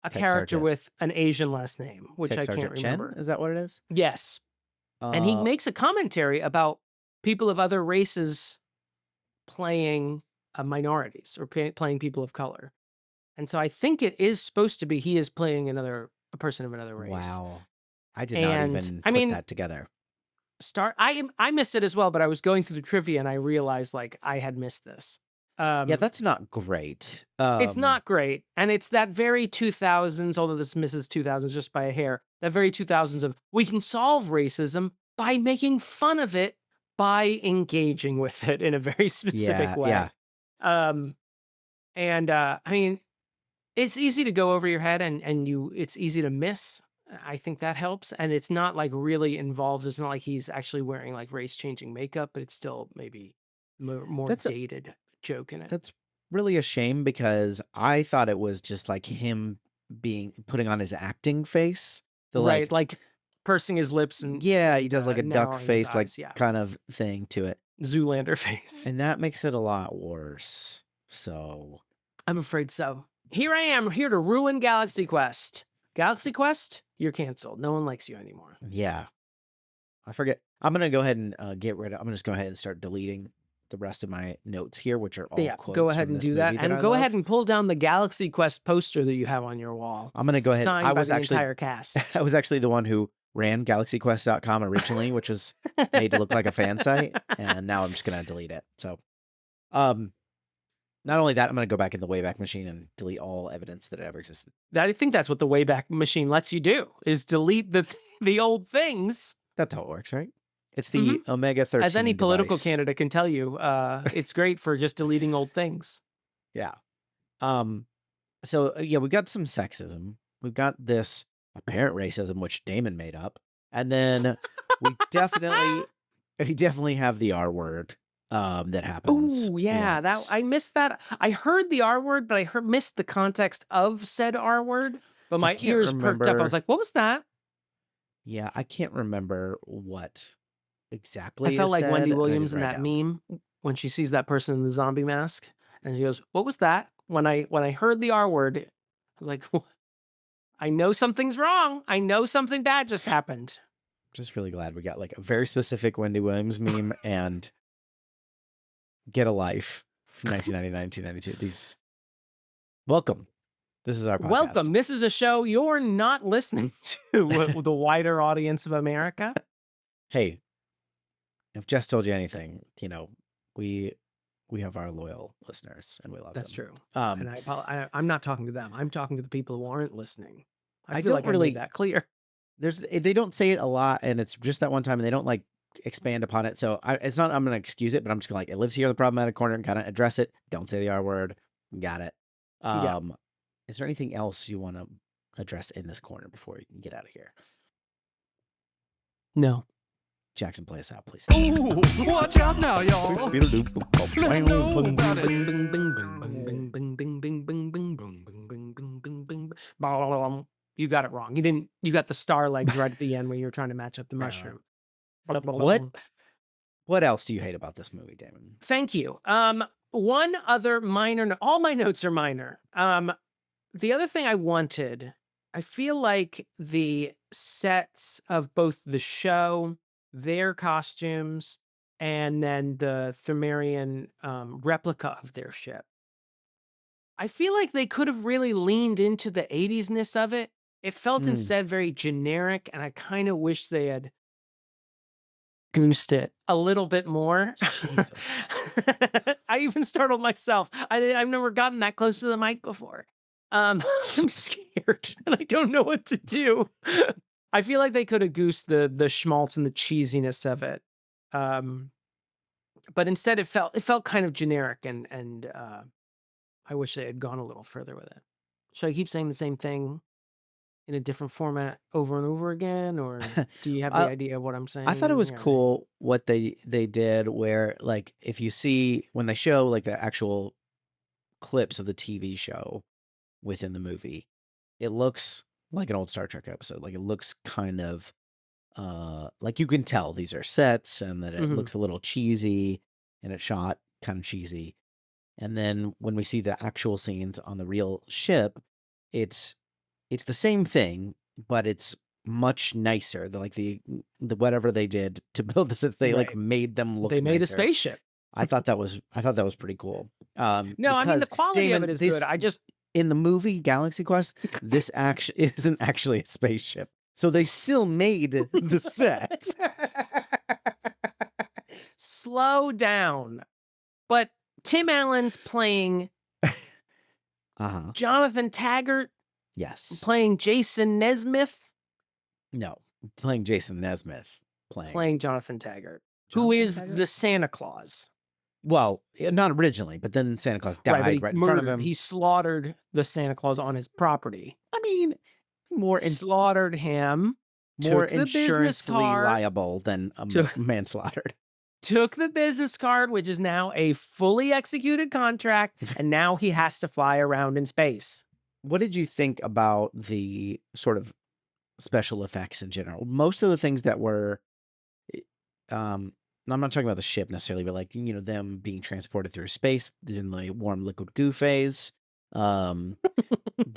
a character with an Asian last name, which I can't remember. Is that what it is? Yes. And he makes a commentary about people of other races playing minorities or playing people of color. And so I think it is supposed to be he is playing a person of another race. Wow. I did not even put that together. I missed it as well, but I was going through the trivia and I realized like I had missed this. Yeah, that's not great. It's not great. And it's that very 2000s, although this misses 2000s just by a hair, that very 2000s of we can solve racism by making fun of it, by engaging with it in a very specific way. Yeah. I mean, it's easy to go over your head and it's easy to miss. I think that helps. And it's not like really involved. It's not like he's actually wearing like race changing makeup, but it's still maybe more dated joke in it. That's really a shame because I thought it was just like him putting on his acting face. Like pursing his lips and he does like a duck face, eyes, kind of thing to it. Zoolander face. And that makes it a lot worse. So I'm afraid so. Here I am, here to ruin Galaxy Quest. Galaxy Quest, you're canceled. No one likes you anymore. Yeah. I forget. I'm going to go ahead and I'm going to just go ahead and start deleting the rest of my notes here, which are all quotes. Go ahead and do that. And go ahead and pull down the Galaxy Quest poster that you have on your wall. I'm going to go ahead. Signed by the entire cast. I was actually the one who ran GalaxyQuest.com originally, which was made to look like a fan site. And now I'm just going to delete it. So, not only that, I'm going to go back in the Wayback Machine and delete all evidence that it ever existed. I think that's what the Wayback Machine lets you do, is delete the old things. That's how it works, right? It's the Omega 13 As any political device. candidate can tell you, it's great for just deleting old things. Yeah. So, we've got some sexism. We've got this apparent racism, which Damon made up. And then we definitely have the R word. That happens. Oh yeah, I missed that. I heard the R word, but I missed the context of said R word. But my ears perked up. I was like, "What was that?" Yeah, I can't remember what exactly. I felt like Wendy Williams in that meme when she sees that person in the zombie mask, and she goes, "What was that?" When I heard the R word, I was like, "I know something's wrong. I know something bad just happened." Just really glad we got like a very specific Wendy Williams meme and. Get a Life from 1990, 1992. Welcome. This is our podcast. Welcome. This is a show you're not listening to with the wider audience of America. Hey, if Jess told you anything, we have our loyal listeners and we love them. That's true. And I'm not talking to them. I'm talking to the people who aren't listening. I feel like I made that clear. They don't say it a lot, and it's just that one time, and they don't like expand upon it. So it's not I'm gonna excuse it, but I'm just gonna it lives here in the problematic corner and kind of address it. Don't say the R word. Got it. Is there anything else you want to address in this corner before you can get out of here? No. Jackson, play us out, please. Ooh, watch out now, y'all. Let know about it. You got it wrong. You got the star legs right at the end when you were trying to match up the mushroom. What else do you hate about this movie, Damon? Thank you. One other minor, all my notes are minor. The other thing I wanted, I feel like the sets of both the show, their costumes, and then the Thermarian replica of their ship. I feel like they could have really leaned into the 80s-ness of it. It felt instead very generic, and I kind of wish they had goosed it a little bit more. Jesus. I even startled myself. I've never gotten that close to the mic before. I'm scared and I don't know what to do. I feel like they could have goosed the schmaltz and the cheesiness of it. But instead it felt kind of generic and I wish they had gone a little further with it. Should I keep saying the same thing in a different format over and over again, or do you have the idea of what I'm saying? I thought it was cool what they did, where like if you see when they show like the actual clips of the TV show within the movie, it looks like an old Star Trek episode. Like it looks kind of like you can tell these are sets and that it looks a little cheesy and it's shot kind of cheesy. And then when we see the actual scenes on the real ship, it's the same thing, but it's much nicer. Like the whatever they did to build this, they like made them look. They made nicer. a spaceship. I thought that was pretty cool. No, I mean the quality of it is good. I just in the movie Galaxy Quest, this isn't actually a spaceship, so they still made the set. Slow down. But Tim Allen's playing Jonathon Taggart. Yes. Playing Jason Nesmith. No, playing Jason Nesmith. Playing Jonathon Taggart, who is the Santa Claus. Well, not originally, but then Santa Claus died right in front of him. He slaughtered the Santa Claus on his property. I mean, slaughtered him. More insurance liable than manslaughter. Took the business card, which is now a fully executed contract, and now he has to fly around in space. What did you think about the sort of special effects in general? Most of the things that were, I'm not talking about the ship necessarily, but like, them being transported through space in the warm liquid goo phase, the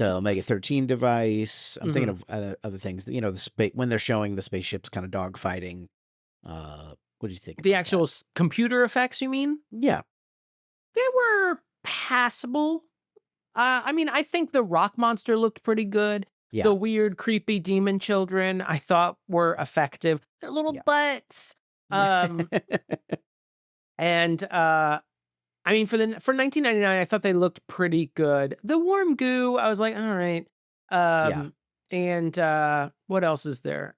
Omega-13 device. I'm thinking of other things, the when they're showing the spaceships kind of dogfighting. What do you think? The actual computer effects, you mean? Yeah. They were passable. I mean, I think the rock monster looked pretty good. Yeah. The weird, creepy demon children I thought were effective. Their little butts. And I mean, for 1999, I thought they looked pretty good. The warm goo, I was like, all right. And what else is there?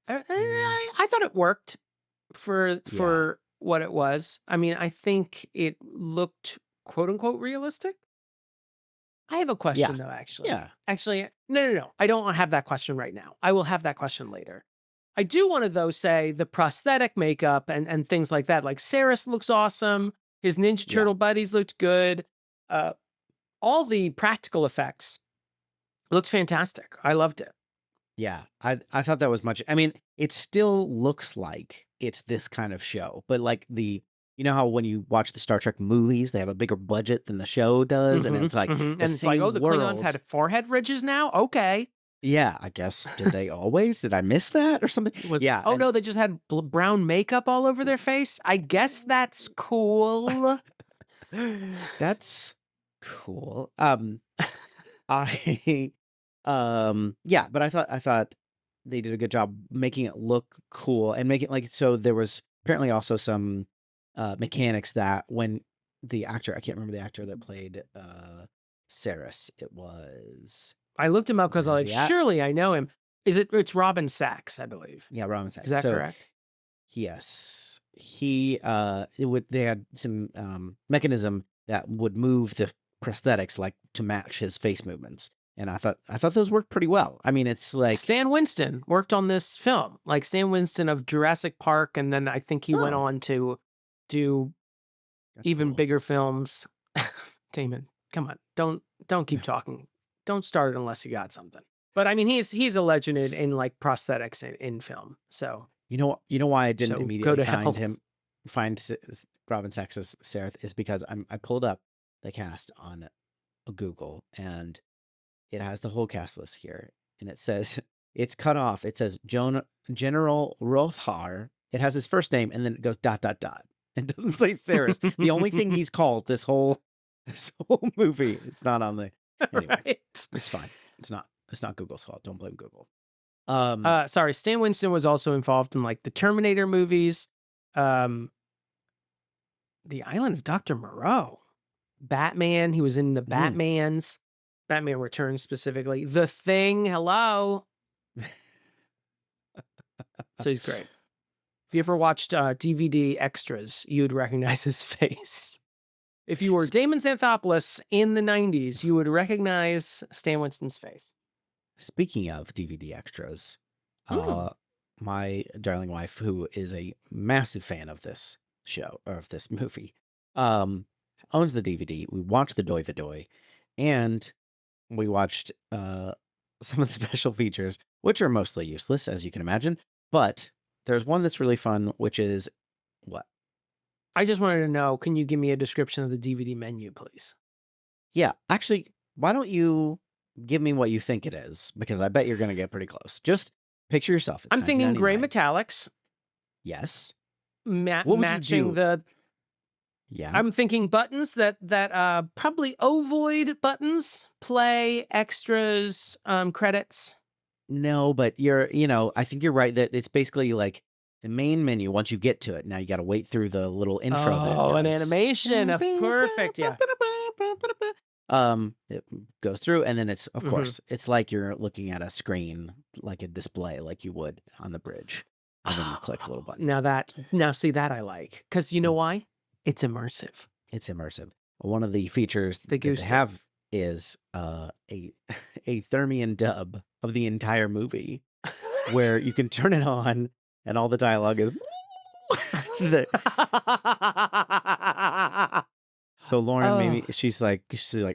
I thought it worked for what it was. I mean, I think it looked quote unquote realistic. I have a question though, actually. Yeah. Actually, no. I don't have that question right now. I will have that question later. I do want to, though, say the prosthetic makeup and things like that. Like Saris looks awesome. His Ninja Turtle buddies looked good. All the practical effects looked fantastic. I loved it. Yeah, I thought that was much. I mean, it still looks like it's this kind of show, but like how when you watch the Star Trek movies, they have a bigger budget than the show does, and it's like and it's like, oh, the Klingons had forehead ridges now. Okay. Yeah, I guess. Did they always? Did I miss that or something? No, they just had brown makeup all over their face. I guess that's cool. That's cool. But I thought they did a good job making it look cool and making like so. There was apparently also some mechanics that when the actor, I can't remember the actor that played Saris. It was. I looked him up because I was like, surely I know him. It's Robin Sachs, I believe. Yeah, Robin Sachs. Is that correct? Yes. They had some mechanism that would move the prosthetics like to match his face movements. And I thought those worked pretty well. I mean, it's like Stan Winston worked on this film, like Stan Winston of Jurassic Park, and then I think he went on to do even bigger films. Damon, come on, don't keep talking. Don't start it unless you got something. But I mean, he's a legend in like prosthetics in film. So you know why I didn't So immediately go to find Robin Sachs's Sereth is because I pulled up the cast on Google, and it has the whole cast list here, and it says it's cut off. It says General Rothar. It has his first name, and then it goes ... It doesn't say Saris. The only thing he's called this whole movie. It's not on the anyway. Right. It's fine. It's not Google's fault. Don't blame Google. Sorry, Stan Winston was also involved in like the Terminator movies, The Island of Dr. Moreau, Batman. He was in the Batman's. Batman Returns specifically. The Thing, hello. So he's great. If you ever watched DVD extras, you'd recognize his face. If you were Damon Xanthopoulos in the 90s, you would recognize Stan Winston's face. Speaking of DVD extras, my darling wife, who is a massive fan of this show, or of this movie, owns the DVD. We watched the Doy, and we watched some of the special features, which are mostly useless, as you can imagine. But there's one that's really fun, which is what? I just wanted to know, can you give me a description of the DVD menu, please? Yeah, actually, why don't you give me what you think it is? Because I bet you're going to get pretty close. Just picture yourself. It's I'm thinking gray 1999. metallics. Yes. What would you matching do? the... Yeah. I'm thinking buttons that probably ovoid buttons, play, extras, credits. No, but I think you're right that it's basically like the main menu. Once you get to it, now you got to wait through the little intro. Oh, that an it does. animation. Perfect, yeah. It goes through, and then it's, of course, it's like you're looking at a screen, like a display, like you would on the bridge. And then you click little buttons. Now see that I like. Because you know why? It's immersive. It's immersive. One of the features that they have is a Thermion dub of the entire movie, where you can turn it on, and all the dialogue is. So Lauren, maybe she's like,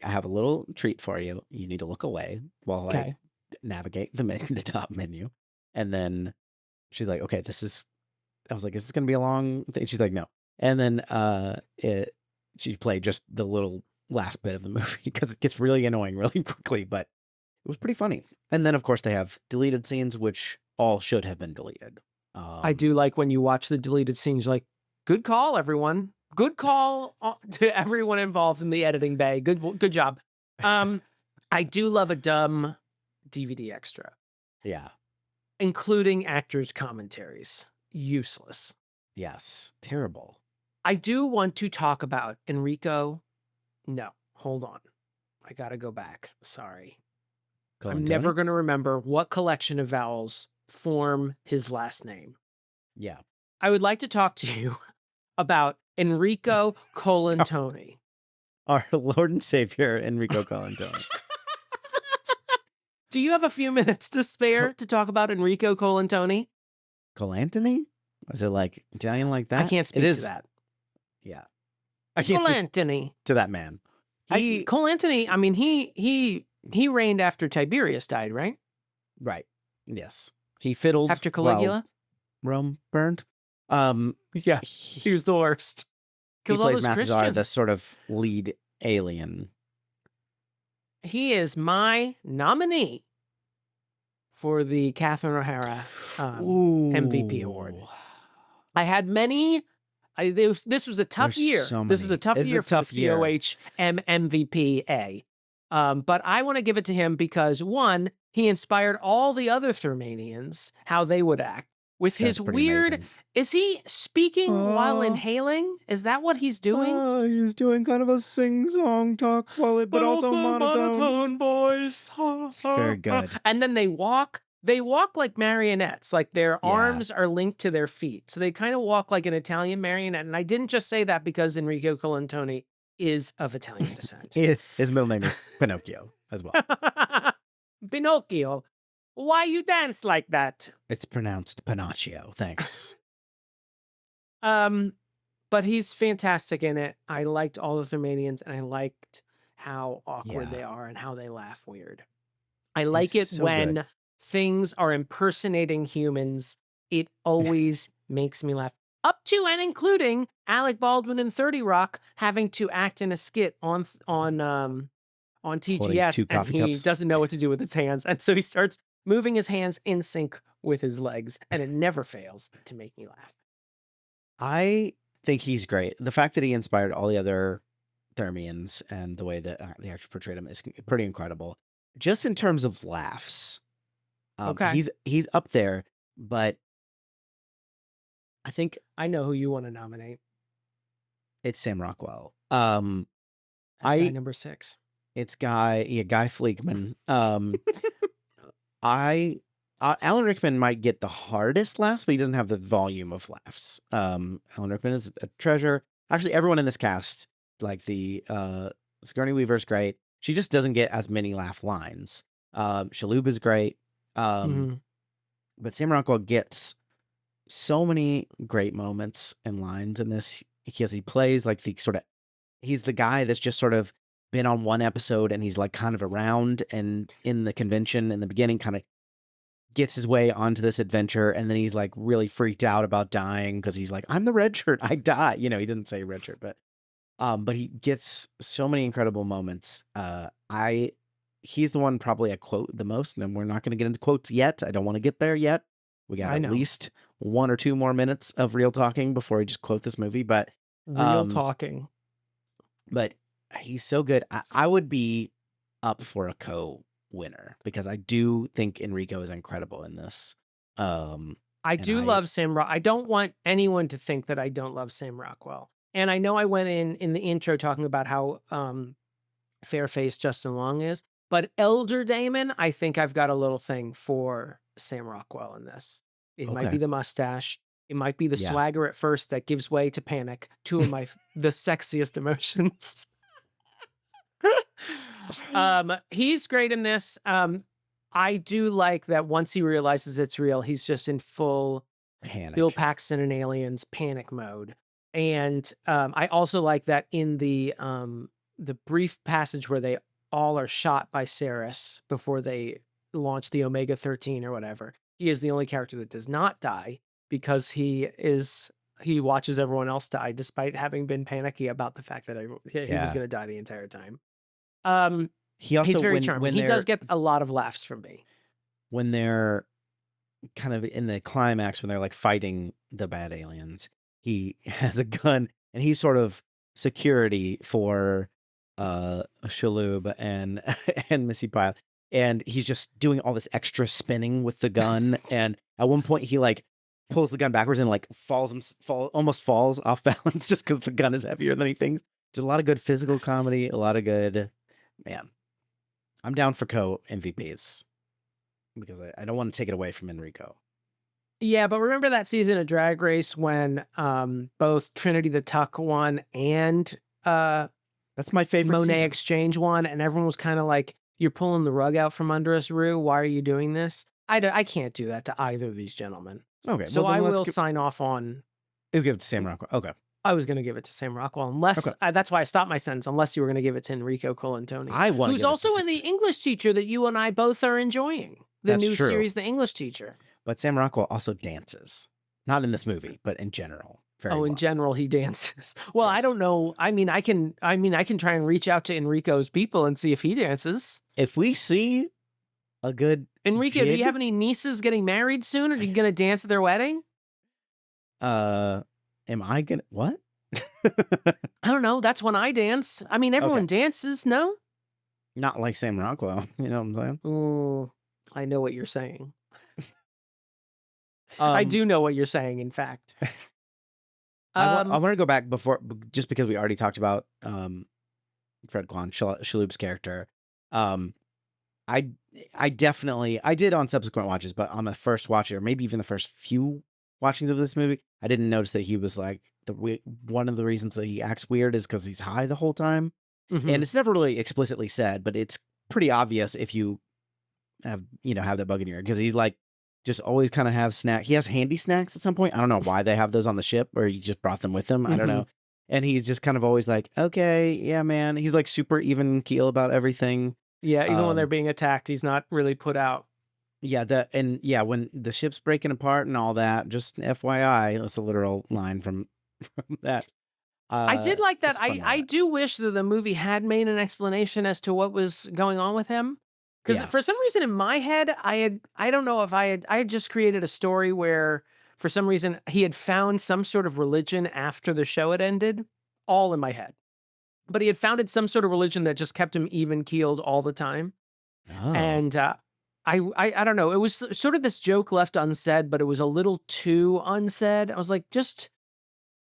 I have a little treat for you. You need to look away while I navigate the top menu, and then she's like, okay, I was like, is this gonna be a long thing? She's like, no. And then she played just the little last bit of the movie because it gets really annoying really quickly, but it was pretty funny. And then, of course, they have deleted scenes, which all should have been deleted. I do like when you watch the deleted scenes, like, good call, everyone. Good call to everyone involved in the editing bay. Good job. I do love a dumb DVD extra. Yeah. Including actors' commentaries. Useless. Yes. Terrible. I do want to talk about Enrico. No, hold on. I got to go back. Sorry. I'm never going to remember what collection of vowels form his last name. Yeah. I would like to talk to you about Enrico Colantoni. Our Lord and Savior, Enrico Colantoni. Do you have a few minutes to spare to talk about Enrico Colantoni? Colantoni? Was it like Italian like that? I can't speak to that. Yeah. I can't speak to that man. Colantoni, I mean, he reigned after Tiberius died, right? Right. Yes. He fiddled after Caligula. Rome burned. Yeah. He was the worst. He plays Mathazar, the sort of lead alien. He is my nominee for the Catherine O'Hara MVP award. I had many. This was a tough year. This is a tough year for the COH MVP. But I want to give it to him because, one, he inspired all the other Thermanians how they would act with his weird. Amazing. Is he speaking while inhaling? Is that what he's doing? He's doing kind of a sing-song talk but also monotone voice. It's very good. And then they walk. They walk like marionettes, like their arms are linked to their feet. So they kind of walk like an Italian marionette. And I didn't just say that because Enrico Colantoni is of Italian descent. His middle name is Pinocchio as well. Pinocchio, why you dance like that? It's pronounced Pinocchio. Thanks. But he's fantastic in it. I liked all the Thermanians, and I liked how awkward Yeah. they are and how they laugh weird. I like He's it so when good. things are impersonating humans. It always makes me laugh. Up to and including Alec Baldwin in 30 Rock having to act in a skit on TGS, two and coffee he cups. doesn't know what to do with his hands, and so he starts moving his hands in sync with his legs, and it never fails to make me laugh. I think he's great. The fact that he inspired all the other Thermians and the way that the actor portrayed him is pretty incredible. Just in terms of laughs, Okay. he's up there, but I think I know who you want to nominate it's Sam Rockwell. as guy I number 6. it's Guy Fleekman. Alan Rickman might get the hardest laughs, but he doesn't have the volume of laughs. Alan Rickman is a treasure. Actually, everyone in this cast, like the Sigourney Weaver's great. She just doesn't get as many laugh lines. Shalhoub is great. But Sam Rockwell gets so many great moments and lines in this because he plays like he's the guy that's just sort of been on one episode and he's like kind of around and in the convention in the beginning kind of gets his way onto this adventure, and then he's like really freaked out about dying because he's like, I'm the red shirt, I die. He didn't say red shirt, but he gets so many incredible moments. He's the one probably I quote the most, and we're not going to get into quotes yet. I don't want to get there yet. We got at least 1 or 2 more minutes of real talking before we just quote this movie, but Real talking. But he's so good. I would be up for a co-winner because I do think Enrico is incredible in this. I do love Sam Rockwell. I don't want anyone to think that I don't love Sam Rockwell. And I know I went in the intro talking about how fair-faced Justin Long is, but Elder Damon, I think I've got a little thing for Sam Rockwell in this. It might be the mustache. It might be the swagger at first that gives way to panic. 2 of the sexiest emotions. He's great in this. I do like that once he realizes it's real, he's just in full panic. Bill Paxton and Aliens panic mode. And I also like that in the brief passage where they all are shot by Ceres before they launch the Omega-13 or whatever. He is the only character that does not die because he watches everyone else die despite having been panicky about the fact that he was going to die the entire time. He's very charming. He does get a lot of laughs from me. When they're kind of in the climax, when they're like fighting the bad aliens, he has a gun and he's sort of security for Shalhoub and Missy Pyle. And he's just doing all this extra spinning with the gun. And at one point he like pulls the gun backwards and like almost falls off balance just because the gun is heavier than he thinks. There's a lot of good physical comedy, a lot of good, man. I'm down for co-MVPs because I don't want to take it away from Enrico. Yeah, but remember that season of Drag Race when both Trinity the Tuck won and that's my favorite Monet season. Exchange won, and everyone was kind of like, "You're pulling the rug out from under us, Rue. Why are you doing this?" I can't do that to either of these gentlemen. Okay, so I will sign off on. You'll give it to Sam Rockwell. Okay. I was going to give it to Sam Rockwell, unless that's why I stopped my sentence. Unless you were going to give it to Enrico Colantoni, who's also in The English Teacher that you and I both are enjoying. The new series, The English Teacher. But Sam Rockwell also dances, not in this movie, but in general. In general, he dances. Well, yes. I don't know. I mean, I can try and reach out to Enrico's people and see if he dances. If we see a good Enrico, do you have any nieces getting married soon? Are you going to dance at their wedding? Am I gonna what? I don't know. That's when I dance. I mean, everyone dances, no? Not like Sam Rockwell. You know what I'm saying? Ooh, I know what you're saying. I do know what you're saying, in fact. I want to go back before, just because we already talked about Fred Kwan, Shalhoub's character. I did on subsequent watches, but on the first watch, or maybe even the first few watchings of this movie, I didn't notice that he was like one of the reasons that he acts weird is because he's high the whole time. Mm-hmm. And it's never really explicitly said, but it's pretty obvious if you have that bug in your ear, because he like just always kind of have snack. He has handy snacks at some point. I don't know why they have those on the ship, or he just brought them with him. I don't know. And he's just kind of always like, okay, yeah, man. He's like super even keel about everything. Yeah, even when they're being attacked, he's not really put out. Yeah, when the ship's breaking apart and all that, just FYI, that's a literal line from that. I did like that. it's fun I do wish that the movie had made an explanation as to what was going on with him. Because Yeah. for some reason in my head, I don't know if I had just created a story where for some reason he had found some sort of religion after the show had ended, all in my head. But he had founded some sort of religion that just kept him even keeled all the time. Oh. And I don't know. It was sort of this joke left unsaid, but it was a little too unsaid. I was like, just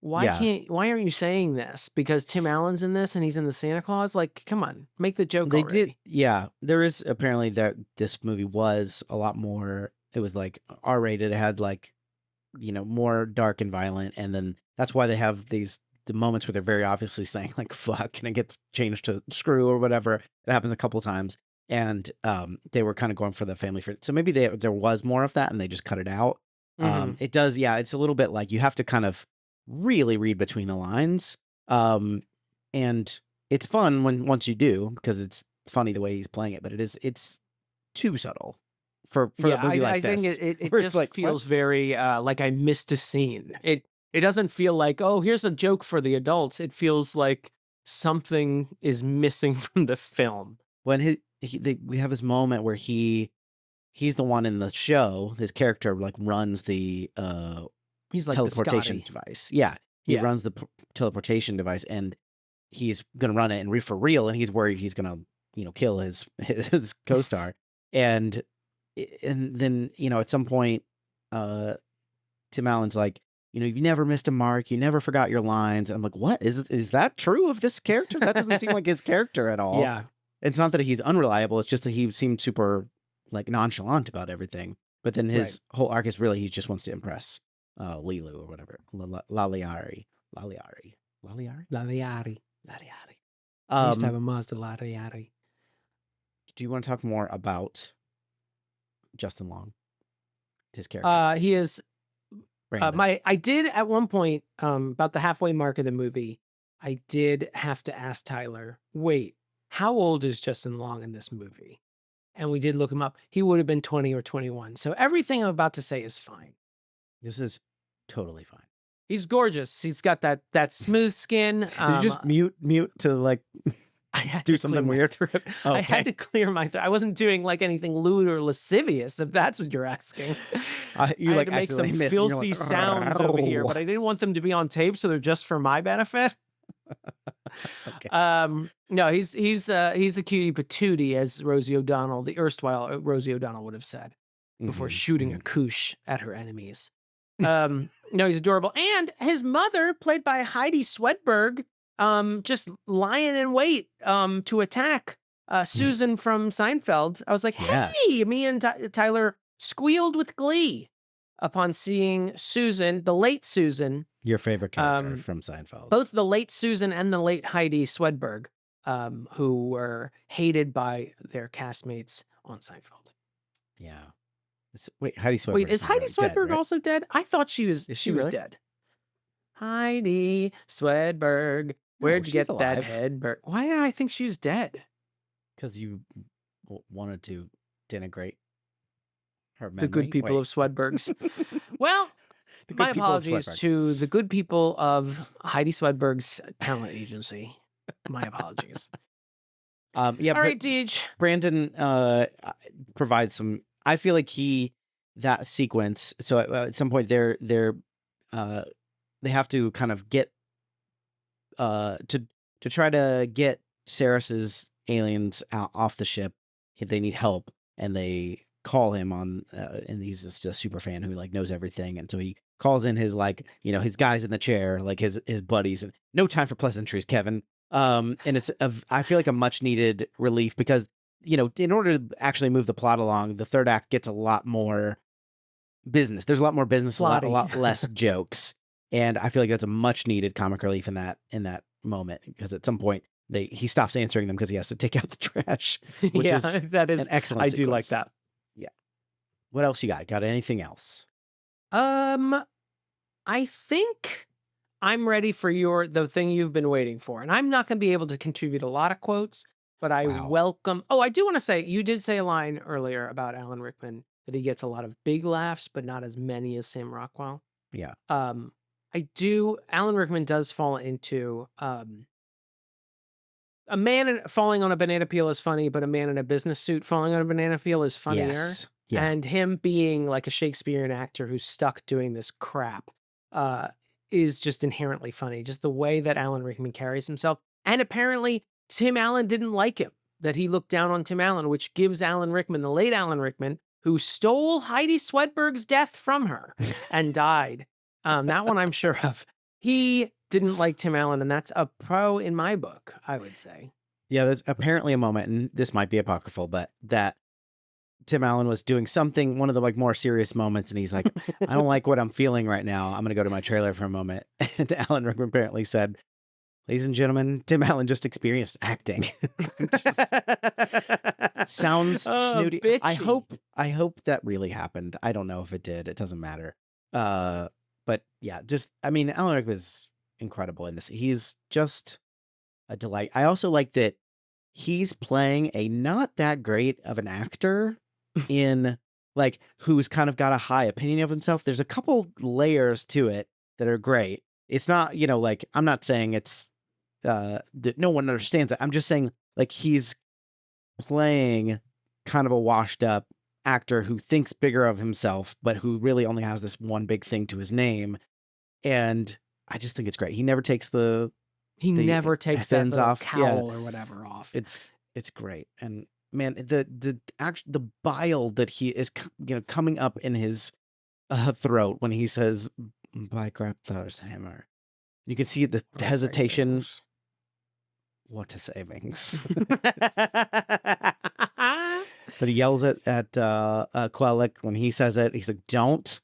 why aren't you saying this? Because Tim Allen's in this and he's in the Santa Claus? Like, come on, make the joke They already. did, yeah. There is apparently that this movie was a lot more. It was like R-rated. It had like, more dark and violent, and then that's why they have the moments where they're very obviously saying like "fuck" and it gets changed to "screw" or whatever. It happens a couple times, and they were kind of going for the family friend. So maybe there was more of that, and they just cut it out. It does, yeah. It's a little bit like you have to kind of really read between the lines, and it's fun once you do, because it's funny the way he's playing it, but it's too subtle for a movie like I this. think it where it's just like, feels what? very like I missed a scene. It doesn't feel like, oh, here's a joke for the adults. It feels like something is missing from the film. When we have this moment where he's the one in the show. His character like runs the He's like teleportation the Scotty. device. Yeah, he runs the teleportation device, and he's gonna run it and for real, and he's worried he's gonna kill his co-star, and then at some point Tim Allen's like, you've never missed a mark, you never forgot your lines. And I'm like, what is that true of this character? That doesn't seem like his character at all. Yeah, it's not that he's unreliable, it's just that he seemed super like nonchalant about everything. But then his whole arc is really he just wants to impress Lilu or whatever. Laliari. I used to have a Mazda Lariari. Do you want to talk more about Justin Long? His character? He is I did at one point, about the halfway mark of the movie, I did have to ask Tyler, wait, how old is Justin Long in this movie? And we did look him up. He would have been 20 or 21. So everything I'm about to say is fine. This is totally fine. He's gorgeous. He's got that smooth skin. Did you just mute to like I had do to something clear my weird? throat. I had to clear my throat. I wasn't doing like anything lewd or lascivious, if that's what you're asking. You I like had to make some accidentally filthy missed, sounds over here, but I didn't want them to be on tape, so they're just for my benefit. Okay. No, he's a cutie patootie, as Rosie O'Donnell, the erstwhile Rosie O'Donnell, would have said before shooting a couche at her enemies. No, he's adorable, and his mother, played by Heidi Swedberg, just lying in wait to attack Susan from Seinfeld. I was like, hey, me and Tyler squealed with glee upon seeing Susan, the late Susan. Your favorite character from Seinfeld. Both the late Susan and the late Heidi Swedberg, who were hated by their castmates on Seinfeld. Yeah. Wait, Heidi Swedberg. Wait, is Heidi Swedberg dead, right? also dead? I thought she was. She was really? dead. Heidi Swedberg. Where'd you get that alive. head? Why did I think she was dead? Because you wanted to denigrate her memory. The good people of Swedberg's. Well, The good my people of apologies Swedberg. to the good people of Heidi Swedberg's talent agency. My apologies. Yeah. All right, Deej. Brandon provides some. I feel like that sequence. So at some point they have to kind of get to try to get Saris's aliens off the ship. They need help, and they call him on. And he's just a super fan who like knows everything, and so he calls in his his guys in the chair, like his buddies, and no time for pleasantries, Kevin. And I feel like a much needed relief, because in order to actually move the plot along, the third act gets a lot more business. There's a lot more business, a lot less jokes, and I feel like that's a much needed comic relief in that moment, because at some point he stops answering them because he has to take out the trash. Which is that is an excellent I do like sequence. What else you got? Got anything else? I think I'm ready for the thing you've been waiting for. And I'm not going to be able to contribute a lot of quotes, but I Wow. welcome. Oh, I do want to say, you did say a line earlier about Alan Rickman, that he gets a lot of big laughs, but not as many as Sam Rockwell. Yeah. Alan Rickman does fall into, a man falling on a banana peel is funny, but a man in a business suit falling on a banana peel is funnier. Yes. Yeah. And him being like a Shakespearean actor who's stuck doing this crap is just inherently funny. Just the way that Alan Rickman carries himself. And apparently Tim Allen didn't like him, that he looked down on Tim Allen, which gives Alan Rickman, the late Alan Rickman, who stole Heidi Swedberg's death from her and died. That one I'm sure of. He didn't like Tim Allen, and that's a pro in my book, I would say. Yeah, there's apparently a moment, and this might be apocryphal, but that Tim Allen was doing something, one of the like more serious moments, and he's like, I don't like what I'm feeling right now. I'm going to go to my trailer for a moment. And Alan Rickman apparently said, ladies and gentlemen, Tim Allen just experienced acting. Sounds snooty. Bitchy. I hope that really happened. I don't know if it did. It doesn't matter. But yeah, Alan Rickman is incredible in this. He's just a delight. I also like that he's playing a not that great of an actor in like who's kind of got a high opinion of himself. There's a couple layers to it that are great. It's not, like I'm not saying it's that no one understands it. I'm just saying like he's playing kind of a washed up actor who thinks bigger of himself, but who really only has this one big thing to his name. And I just think it's great. He never takes He never takes that fins little off. cowl or whatever off. It's great. And man, the bile that he is coming up in his throat when he says by Grabthar's hammer. You can see the hesitation. What a savings. But he yells at Quellic when he says it. He's like, don't.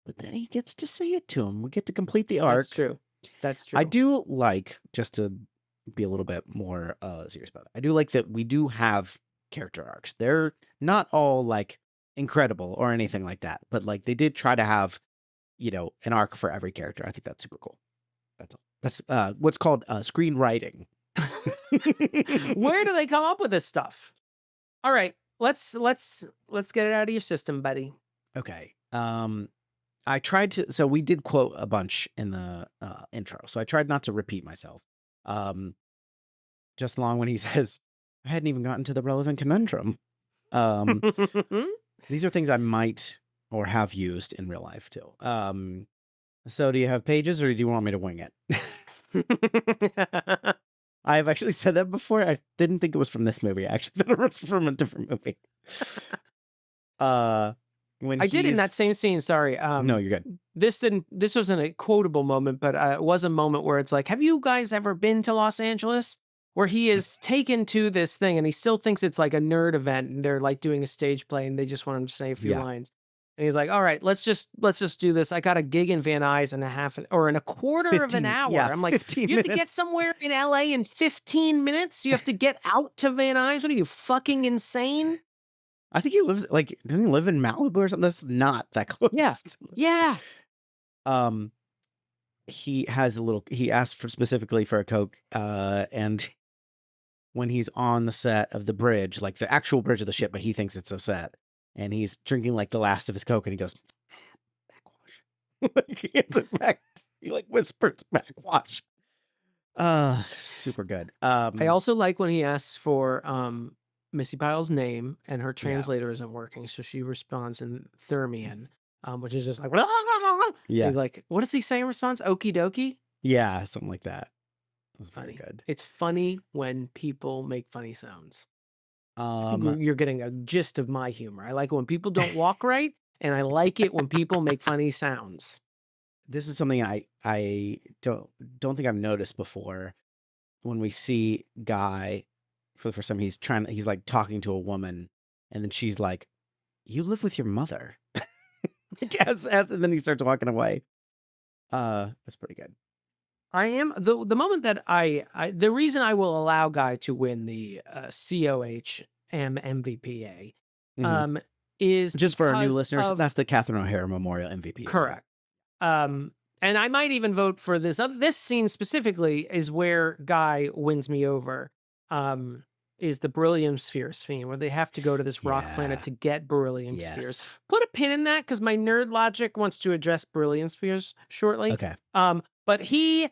But then he gets to say it to him. We get to complete the arc. That's true. I do like, just to be a little bit more serious about it, I do like that we do have character arcs. They're not all like incredible or anything like that, but like they did try to have, an arc for every character. I think that's super cool. That's all. That's what's called screenwriting. Where do they come up with this stuff? All right, let's get it out of your system, buddy. Okay. I tried to, so we did quote a bunch in the intro, so I tried not to repeat myself. Just along when he says, I hadn't even gotten to the relevant conundrum. These are things I might or have used in real life too. So do you have pages or do you want me to wing it? I've actually said that before. I didn't think it was from this movie. I actually thought it was from a different movie. When I did in that same scene. Sorry. No, you're good. This wasn't a quotable moment, but it was a moment where it's like, have you guys ever been to Los Angeles? Where he is taken to this thing and he still thinks it's like a nerd event and they're like doing a stage play and they just want him to say a few lines. And he's like, all right, let's just do this. I got a gig in Van Nuys in in a quarter of an hour. Yeah, I'm like, you have to get somewhere in LA in 15 minutes? You have to get out to Van Nuys? What are you, fucking insane? I think he lives doesn't he live in Malibu or something? That's not that close. Yeah. He asked specifically for a Coke, and when he's on the set of the bridge, like the actual bridge of the ship, but he thinks it's a set, and he's drinking like the last of his Coke, and he goes, backwash. He gets it back. He like whispers backwash. Super good. I also like when he asks for Missy Pyle's name and her translator isn't working, so she responds in Thermian, which is just like, yeah. He's like, what does he say in response? Okie dokie? Yeah, something like that. That's funny. Very good. It's funny when people make funny sounds. You're getting a gist of my humor. I like it when people don't walk right, and I like it when people make funny sounds. This is something I don't think I've noticed before. When we see Guy for the first time, he's like talking to a woman, and then she's like, "You live with your mother." And then he starts walking away. That's pretty good. I am the moment that the reason I will allow Guy to win the COHM MVPA is Just for our new because listeners, of- that's the Catherine O'Hara Memorial MVP. correct. And I might even vote for this. This scene specifically is where Guy wins me over. Is the beryllium sphere scene where they have to go to this rock planet to get beryllium spheres. Put a pin in that because my nerd logic wants to address beryllium spheres shortly. Okay. But he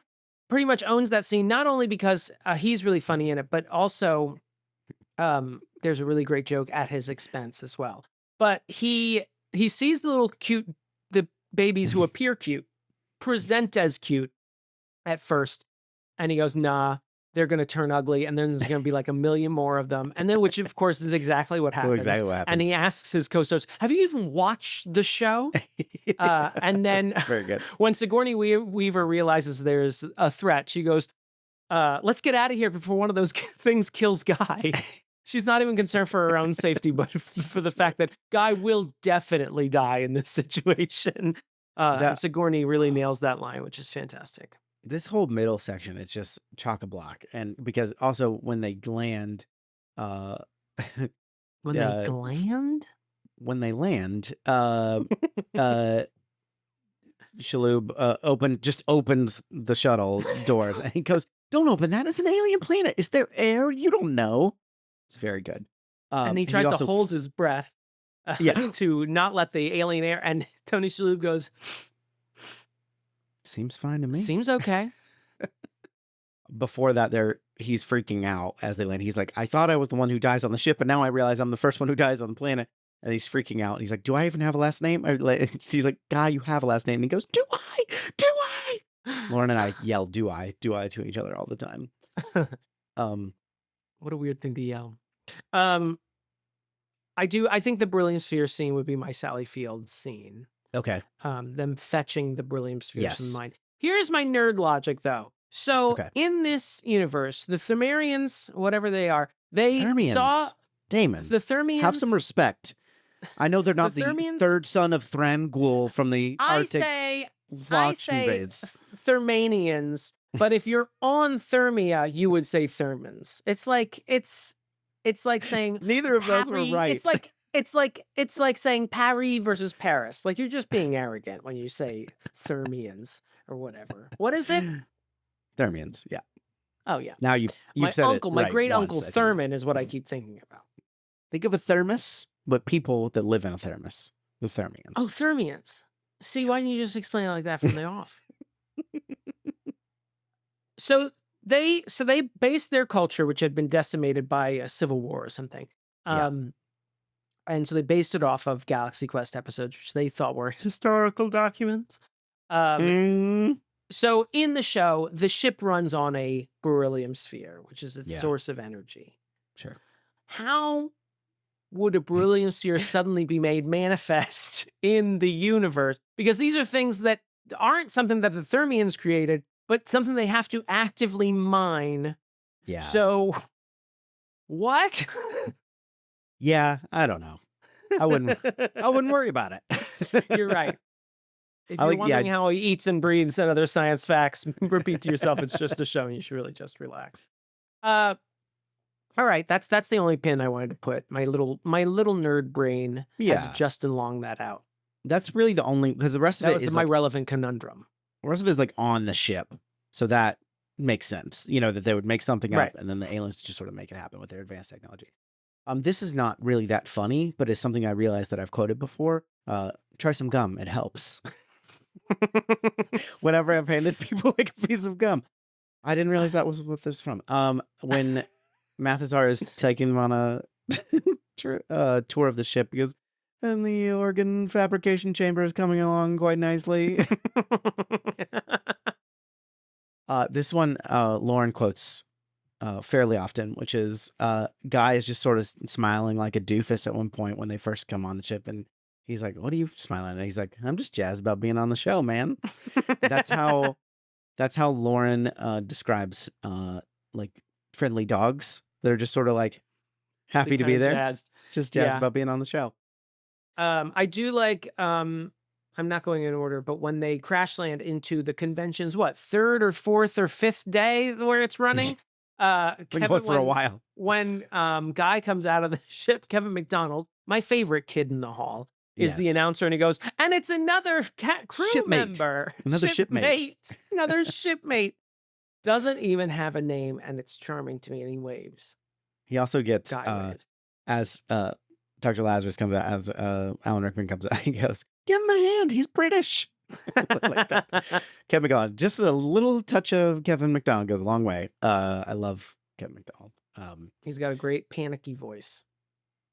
pretty much owns that scene, not only because he's really funny in it, but also there's a really great joke at his expense as well. But he sees the babies who appear cute, present as cute at first, and he goes, nah, they're going to turn ugly, and then there's going to be like a million more of them. And then, which of course is exactly what happens. Exactly what happens. And he asks his co-stars, have you even watched the show? And then Very good. When Sigourney Weaver realizes there's a threat, she goes, let's get out of here before one of those things kills Guy. She's not even concerned for her own safety, but for the fact that Guy will definitely die in this situation. And Sigourney really nails that line, which is fantastic. This whole middle section, it's just chock-a-block. And because also when they land, When they land? When they land, Shaloub just opens the shuttle doors and he goes, don't open that. It's an alien planet. Is there air? You don't know. It's very good. And he tries to hold his breath to not let the alien air. And Tony Shalhoub goes, seems fine to me. Seems okay. Before that, he's freaking out as they land. He's like, I thought I was the one who dies on the ship, but now I realize I'm the first one who dies on the planet. And he's freaking out. He's like, do I even have a last name? She's like, Guy, you have a last name. And he goes, do I? Do I? Lauren and I yell, do I to each other all the time. What a weird thing to yell. I think the beryllium sphere scene would be my Sally Field scene. Okay. Them fetching the beryllium spheres from mine. Here's my nerd logic, though. So in this universe, the Thermarians, whatever they are, saw Damon. The Thermians. Have some respect. I know they're not the third son of Thranduil from the Arctic. I say Thermanians, but if you're on Thermia, you would say Thermans. It's like saying neither of those were right. It's like saying Paris versus Paris. Like you're just being arrogant when you say Thermians or whatever. What is it? Thermians, yeah. Oh yeah. Now you've said uncle, it right my great uncle once, Thurman is what I keep thinking about. Think of a thermos, but people that live in a thermos. The Thermians. Oh, Thermians. See, why didn't you just explain it like that from the off? So they based their culture, which had been decimated by a civil war or something. And so they based it off of Galaxy Quest episodes, which they thought were historical documents. So in the show, the ship runs on a beryllium sphere, which is its source of energy. Sure. How would a beryllium sphere suddenly be made manifest in the universe? Because these are things that aren't something that the Thermians created, but something they have to actively mine. Yeah. So, what? Yeah, I don't know. I wouldn't worry about it. You're right. If you're wondering how he eats and breathes and other science facts, repeat to yourself, it's just a show and you should really just relax. All right, that's the only pin I wanted to put. My little nerd brain had to just and long that out. That's really the only, because the rest of it is my relevant conundrum. The rest of it is like on the ship, so that makes sense. You know, that they would make something up, and then the aliens just sort of make it happen with their advanced technology. This is not really that funny, but it's something I realized that I've quoted before. Try some gum; it helps. Whenever I've handed people like a piece of gum, I didn't realize that was what this was from. When Mathazar is taking them on a tour of the ship, because and the organ fabrication chamber is coming along quite nicely. This one Lauren quotes fairly often, which is Guy is just sort of smiling like a doofus at one point when they first come on the ship, and he's like, "What are you smiling at?" He's like, "I'm just jazzed about being on the show, man." That's how Lauren describes like friendly dogs. They're just sort of like happy to be there, just jazzed about being on the show. I do like, I'm not going in order, but when they crash land into the convention's, third or fourth or fifth day where it's running? Been going for a while. When Guy comes out of the ship, Kevin McDonald, my favorite kid in the hall is the Yes. announcer, and he goes, and it's another crew Shipmate. member. Another shipmate. Another shipmate. Doesn't even have a name, and it's charming to me, and he waves. He also gets, Guy waves. as Dr. Lazarus comes out, as Alan Rickman comes out, he goes, give him a hand, he's British. Like that. Kevin McDonald, just a little touch of Kevin McDonald goes a long way. I love Kevin McDonald. He's got a great panicky voice.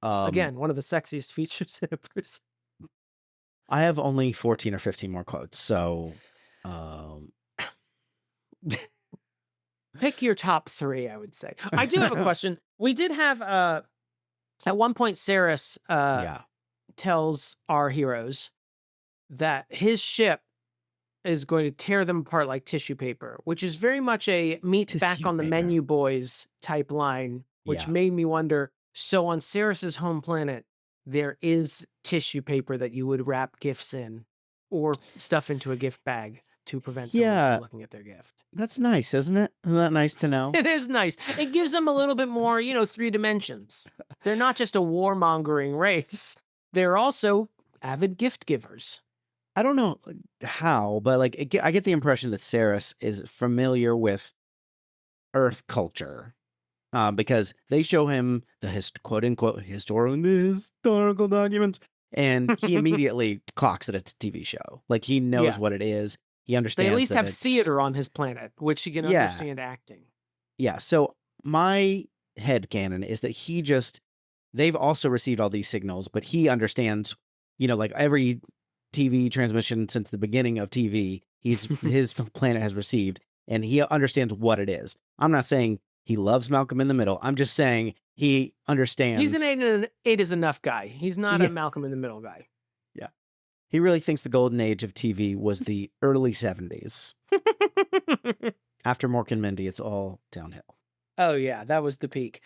Um, Again, one of the sexiest features in a person. I have only 14 or 15 more quotes, so Pick your top 3, I would say. I do have a question. We did have, at one point, Saris yeah. tells our heroes that his ship is going to tear them apart like tissue paper, which is very much a meat back Tissue on the paper. menu boys type line, which Yeah. made me wonder, so on Saris's home planet, there is tissue paper that you would wrap gifts in or stuff into a gift bag to prevent someone Yeah. from looking at their gift. That's nice, isn't it? Isn't that nice to know? It is nice. It gives them a little bit more, 3 dimensions. They're not just a warmongering race. They're also avid gift givers. I don't know how, but like I get the impression that Saris is familiar with Earth culture, because they show him the quote unquote historical documents, and he immediately clocks it at a TV show. Like he knows Yeah. what it is. He understands. They at least that have it's- theater on his planet, which he can Yeah. understand acting. Yeah. So my headcanon is that they've also received all these signals, but he understands, like every TV transmission since the beginning of TV, his planet has received, and he understands what it is. I'm not saying he loves Malcolm in the Middle. I'm just saying he understands. He's an 8 is enough guy. He's not Yeah. a Malcolm in the Middle guy. He really thinks the golden age of TV was the early 70s. After Mork and Mindy, it's all downhill. Oh, yeah, that was the peak.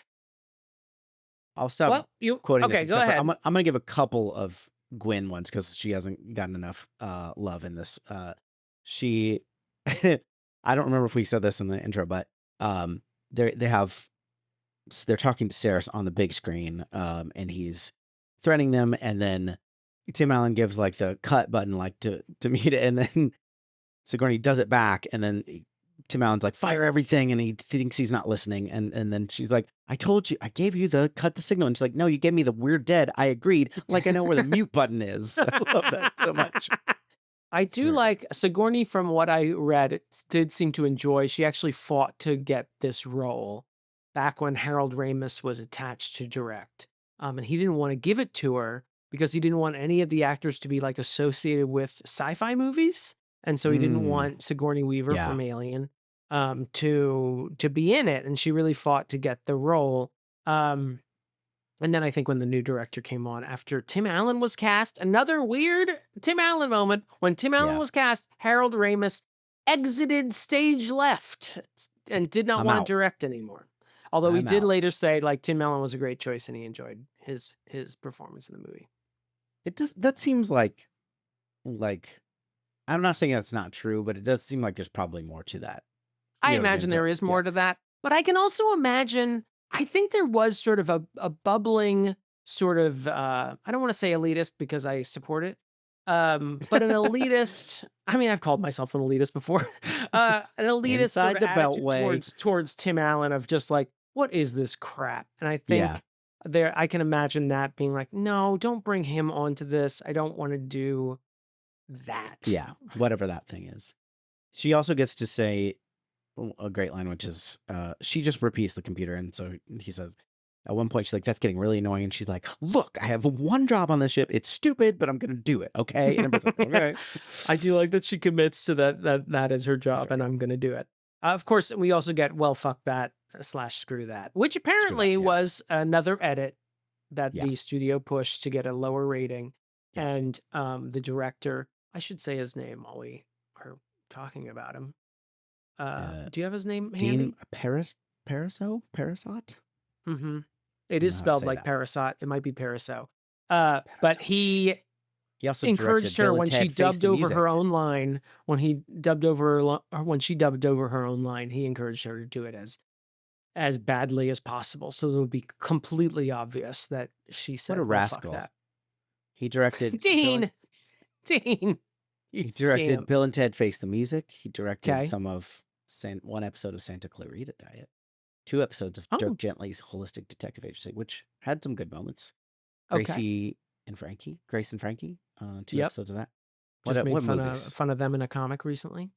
I'll stop Well, you quoting okay, this. go except for- ahead. I'm going to give a couple of Gwen ones because she hasn't gotten enough love in this. She, I don't remember if we said this in the intro, but they're talking to Saris on the big screen, and he's threatening them, and then Tim Allen gives like the cut button like to mute it, and then Sigourney does it back, and then Tim Allen's like, fire everything, and he thinks he's not listening, and then she's like, I told you, I gave you the cut the signal, and she's like, no, you gave me the we're dead. I agreed. Like I know where the mute button is. I love that so much. I do very- like Sigourney, from what I read, did seem to enjoy. She actually fought to get this role back when Harold Ramis was attached to direct. And he didn't want to give it to her because he didn't want any of the actors to be like associated with sci-fi movies. And so he didn't want Sigourney Weaver Yeah. from Alien to be in it. And she really fought to get the role. And then I think when the new director came on after Tim Allen was cast, another weird Tim Allen moment. When Tim Allen Yeah. was cast, Harold Ramis exited stage left and did not I'm want out. to direct anymore. Although he I'm did out. later say like Tim Allen was a great choice and he enjoyed his performance in the movie. That seems like I'm not saying that's not true, but it does seem like there's probably more to that. I You know what I imagine mean? there is Yeah. more to that, but I can also imagine, I think there was sort of a bubbling sort of, I don't want to say elitist because I support it, but an elitist, I mean, I've called myself an elitist before, an elitist Inside sort of the attitude beltway. towards Tim Allen of just like, what is this crap? And I think Yeah. I can imagine that being like, no, don't bring him onto this. I don't want to do that. Yeah, whatever that thing is. She also gets to say a great line, which is she just repeats the computer. And so he says, at one point, she's like, that's getting really annoying. And she's like, look, I have one job on this ship. It's stupid, but I'm going to do it. Okay. And everybody's like, okay. I do like that she commits to that is her job and I'm going to do it. Of course, we also get well, fuck that / screw that, which apparently yeah. was another edit that Yeah. the studio pushed to get a lower rating. Yeah. And the director, I should say his name while we are talking about him. Do you have his name handy? Dean Parasot? Mm-hmm. It is know how to spelled say like that. Parasot. It might be Parasot. But he also encouraged directed her Bill when and she Ted Face dubbed the over her Music. own line. When she dubbed over her own line, he encouraged her to do it as as badly as possible. So it would be completely obvious that she said, What a "Oh, fuck rascal." that." He directed Dean, Dean, you He directed scamp. Bill and Ted Face the Music. He directed Okay. some of one episode of Santa Clarita Diet, 2 episodes of Oh. Dirk Gently's Holistic Detective Agency, which had some good moments. Okay. Grace and Frankie, 2 Yep. episodes of that. Just What made movies? fun of them in a comic recently.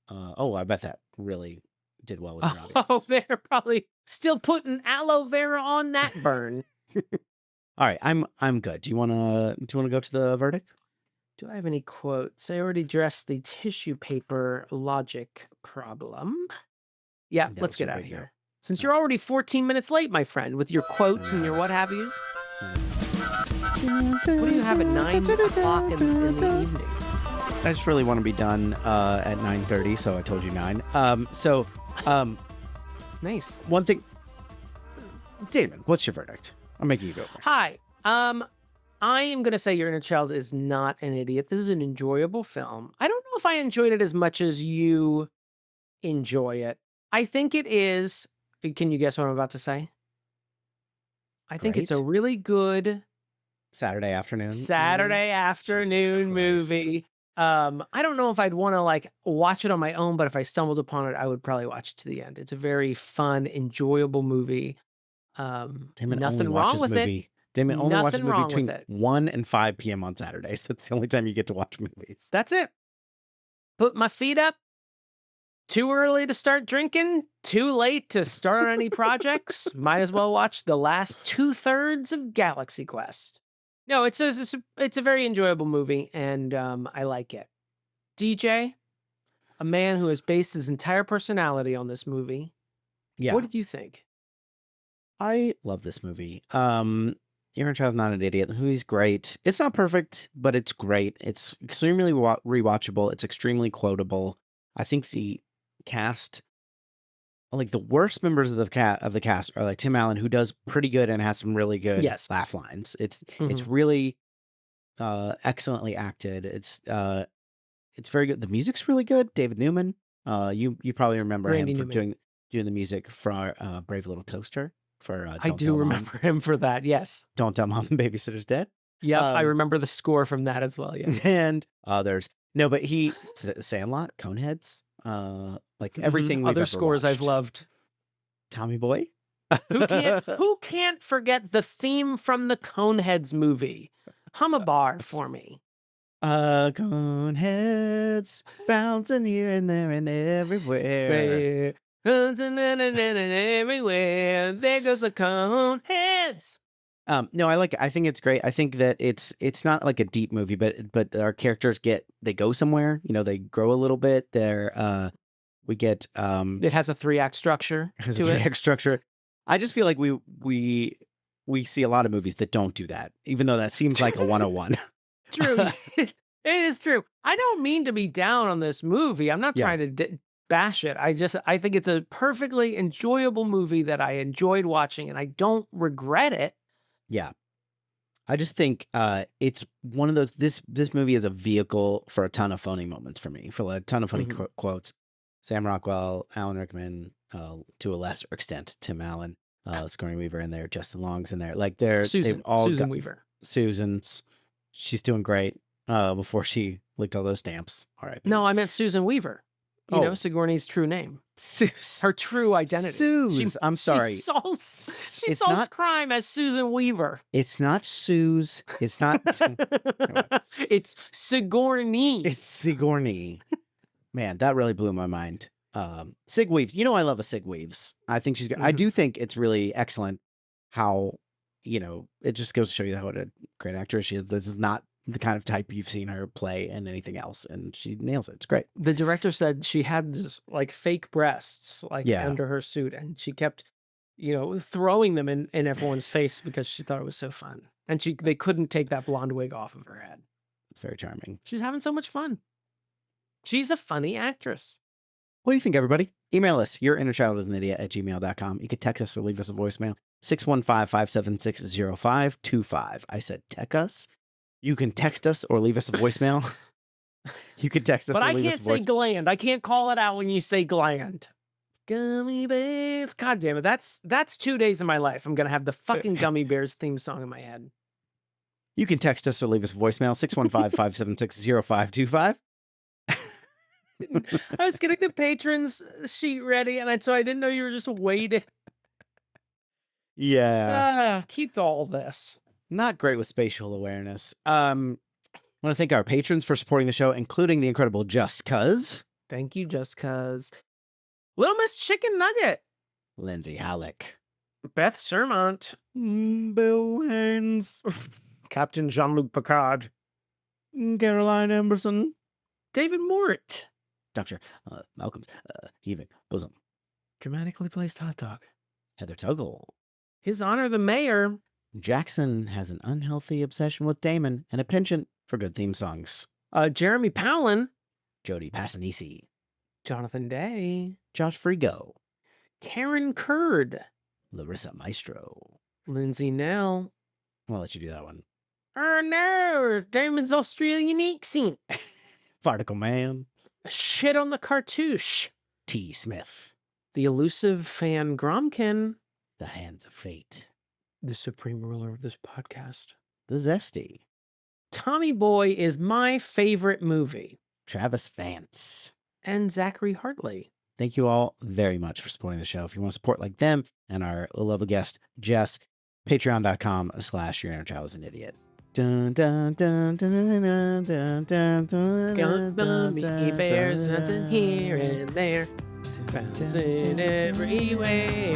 I bet that really did well with your Oh, audience. they're probably still putting aloe vera on that burn. All right, I'm good. Do you wanna go to the verdict? Do I have any quotes? I already addressed the tissue paper logic problem. Yeah, That let's was get your out of video. here. Since you're already 14 minutes late, my friend, with your quotes and your what have yous. What do you have at 9 o'clock in the evening? I just really want to be done at 9:30, so I told you 9. Nice. One thing, Damon, what's your verdict? I'm making you go first. Hi. I am gonna say Your Inner Child is not an idiot. This is an enjoyable film. I don't know if I enjoyed it as much as you enjoy it. I think it is. Can you guess what I'm about to say? I think it's a Great. really good Saturday afternoon. Saturday afternoon Christ. movie. I don't know if I'd want to like watch it on my own, but if I stumbled upon it, I would probably watch it to the end. It's a very fun, enjoyable movie. Damon Nothing only wrong watches with movie. it. Damon only watches Nothing movie wrong with between it. 1 and 5 p.m. on Saturdays. That's the only time you get to watch movies. That's it. Put my feet up. Too early to start drinking. Too late to start on any projects. Might as well watch the last 2/3 of Galaxy Quest. No, it's a very enjoyable movie, and I like it. DJ, a man who has based his entire personality on this movie. Yeah, What did you think? I love this movie. Your Inner Child's not an idiot. The movie's great. It's not perfect, but it's great. It's extremely rewatchable. It's extremely quotable. I think the cast, like the worst members of the cast, are like Tim Allen, who does pretty good and has some really good Yes. laugh lines. It's Mhm. really excellently acted. It's very good. The music's really good. David Newman. You probably remember Randy him for Newman. doing the music for Brave Little Toaster. For I do remember him for that. Yes. Don't Tell Mom Babysitter's Dead. Yep. I Um, remember the score from that as well. Yeah. And others. No, but Sandlot, Coneheads, like everything we've Other ever scores I've watched. loved. Tommy Boy. Who can't forget the theme from the Coneheads movie? Hum a bar for me. Coneheads bouncing here and there and everywhere. Everywhere. There goes the Coneheads. No, I like it. I think it's great. I think that it's not like a deep movie, but our characters they go somewhere. You know, they grow a little bit. We get It has a 3-act structure has to a it. 3-act structure. I just feel like we see a lot of movies that don't do that, even though that seems like a 101. True. It is true. I don't mean to be down on this movie. I'm not Yeah. trying to bash it. I think it's a perfectly enjoyable movie that I enjoyed watching, and I don't regret it. Yeah. I just think it's one of those. This movie is a vehicle for a ton of funny moments for me, for a ton of funny Mhm. quotes. Sam Rockwell, Alan Rickman, to a lesser extent, Tim Allen, Sigourney Weaver in there, Justin Long's in there. Like they've all Susan got Weaver. Susan's. She's doing great. Before she licked all those stamps. All right. No, I meant Susan Weaver. You know, Oh. Sigourney's true name. Suze. Her true identity. Suze. I'm sorry. She solves It's not- crime as Susan Weaver. It's not Suze. It's not. It's Sigourney. It's Sigourney. Man, that really blew my mind. Sig Weaves. You know, I love a Sig Weaves. I think she's good. I Mhm. do think it's really excellent how, it just goes to show you what a great actress she is. This is not the kind of type you've seen her play in anything else, and she nails it. It's great. The director said she had this like fake breasts Yeah. under her suit, and she kept, throwing them in everyone's face because she thought it was so fun. And they couldn't take that blonde wig off of her head. It's very charming. She's having so much fun. She's a funny actress. What do you think, everybody? Email us, yourinnerchildisanidiot@gmail.com. You can text us or leave us a voicemail, 615-576-0525. I said text us. You can text us or leave us a voicemail. You can text us But or I leave can't us a say voicemail. gland. I can't call it out when you say gland. Gummy bears. God damn it. That's 2 days of my life. I'm going to have the fucking Gummy Bears theme song in my head. You can text us or leave us a voicemail, 615-576-0525. I was getting the patrons sheet ready, and so I didn't know you were just waiting. Yeah. Keep all this. Not great with spatial awareness. I want to thank our patrons for supporting the show, including the incredible Just Cuz. Thank you, Just Cuz. Little Miss Chicken Nugget. Lindsay, Halik. Beth Surmont. Bill Haynes. Captain Jean-Luc Picard. Caroline Amberson. David Mort. Dr. Malcolm's Heaving. Bosom. Dramatically placed hot dog. Heather Tuggle. Hizoner the Mayor. Jackson has an unhealthy obsession with Damon and a penchant for good theme songs. Jeremy Powlen. Jody Passanisi. Jonathon Day. Josh Frigo. Karen Curd. Larissa Maestro. Lindsay Nell. I'll let you do that one. Oh no, Damon's Australian accent. Particle Man. Shit on the Cartouche. T. Smith. The Elusive fan Gromkin. The Hands of Fate. The supreme ruler of this podcast. The Zesty. Tommy Boy is my favorite movie. Travis Vance. And Zachary Hartley. Thank you all very much for supporting the show. If you want to support like them and our lovely guest, Jess, patreon.com/Your Inner Child is an Idiot. Dun, dun, dun, dun, dun, dun, dun, dun, Gummy bears dancing here and there, bouncing everywhere.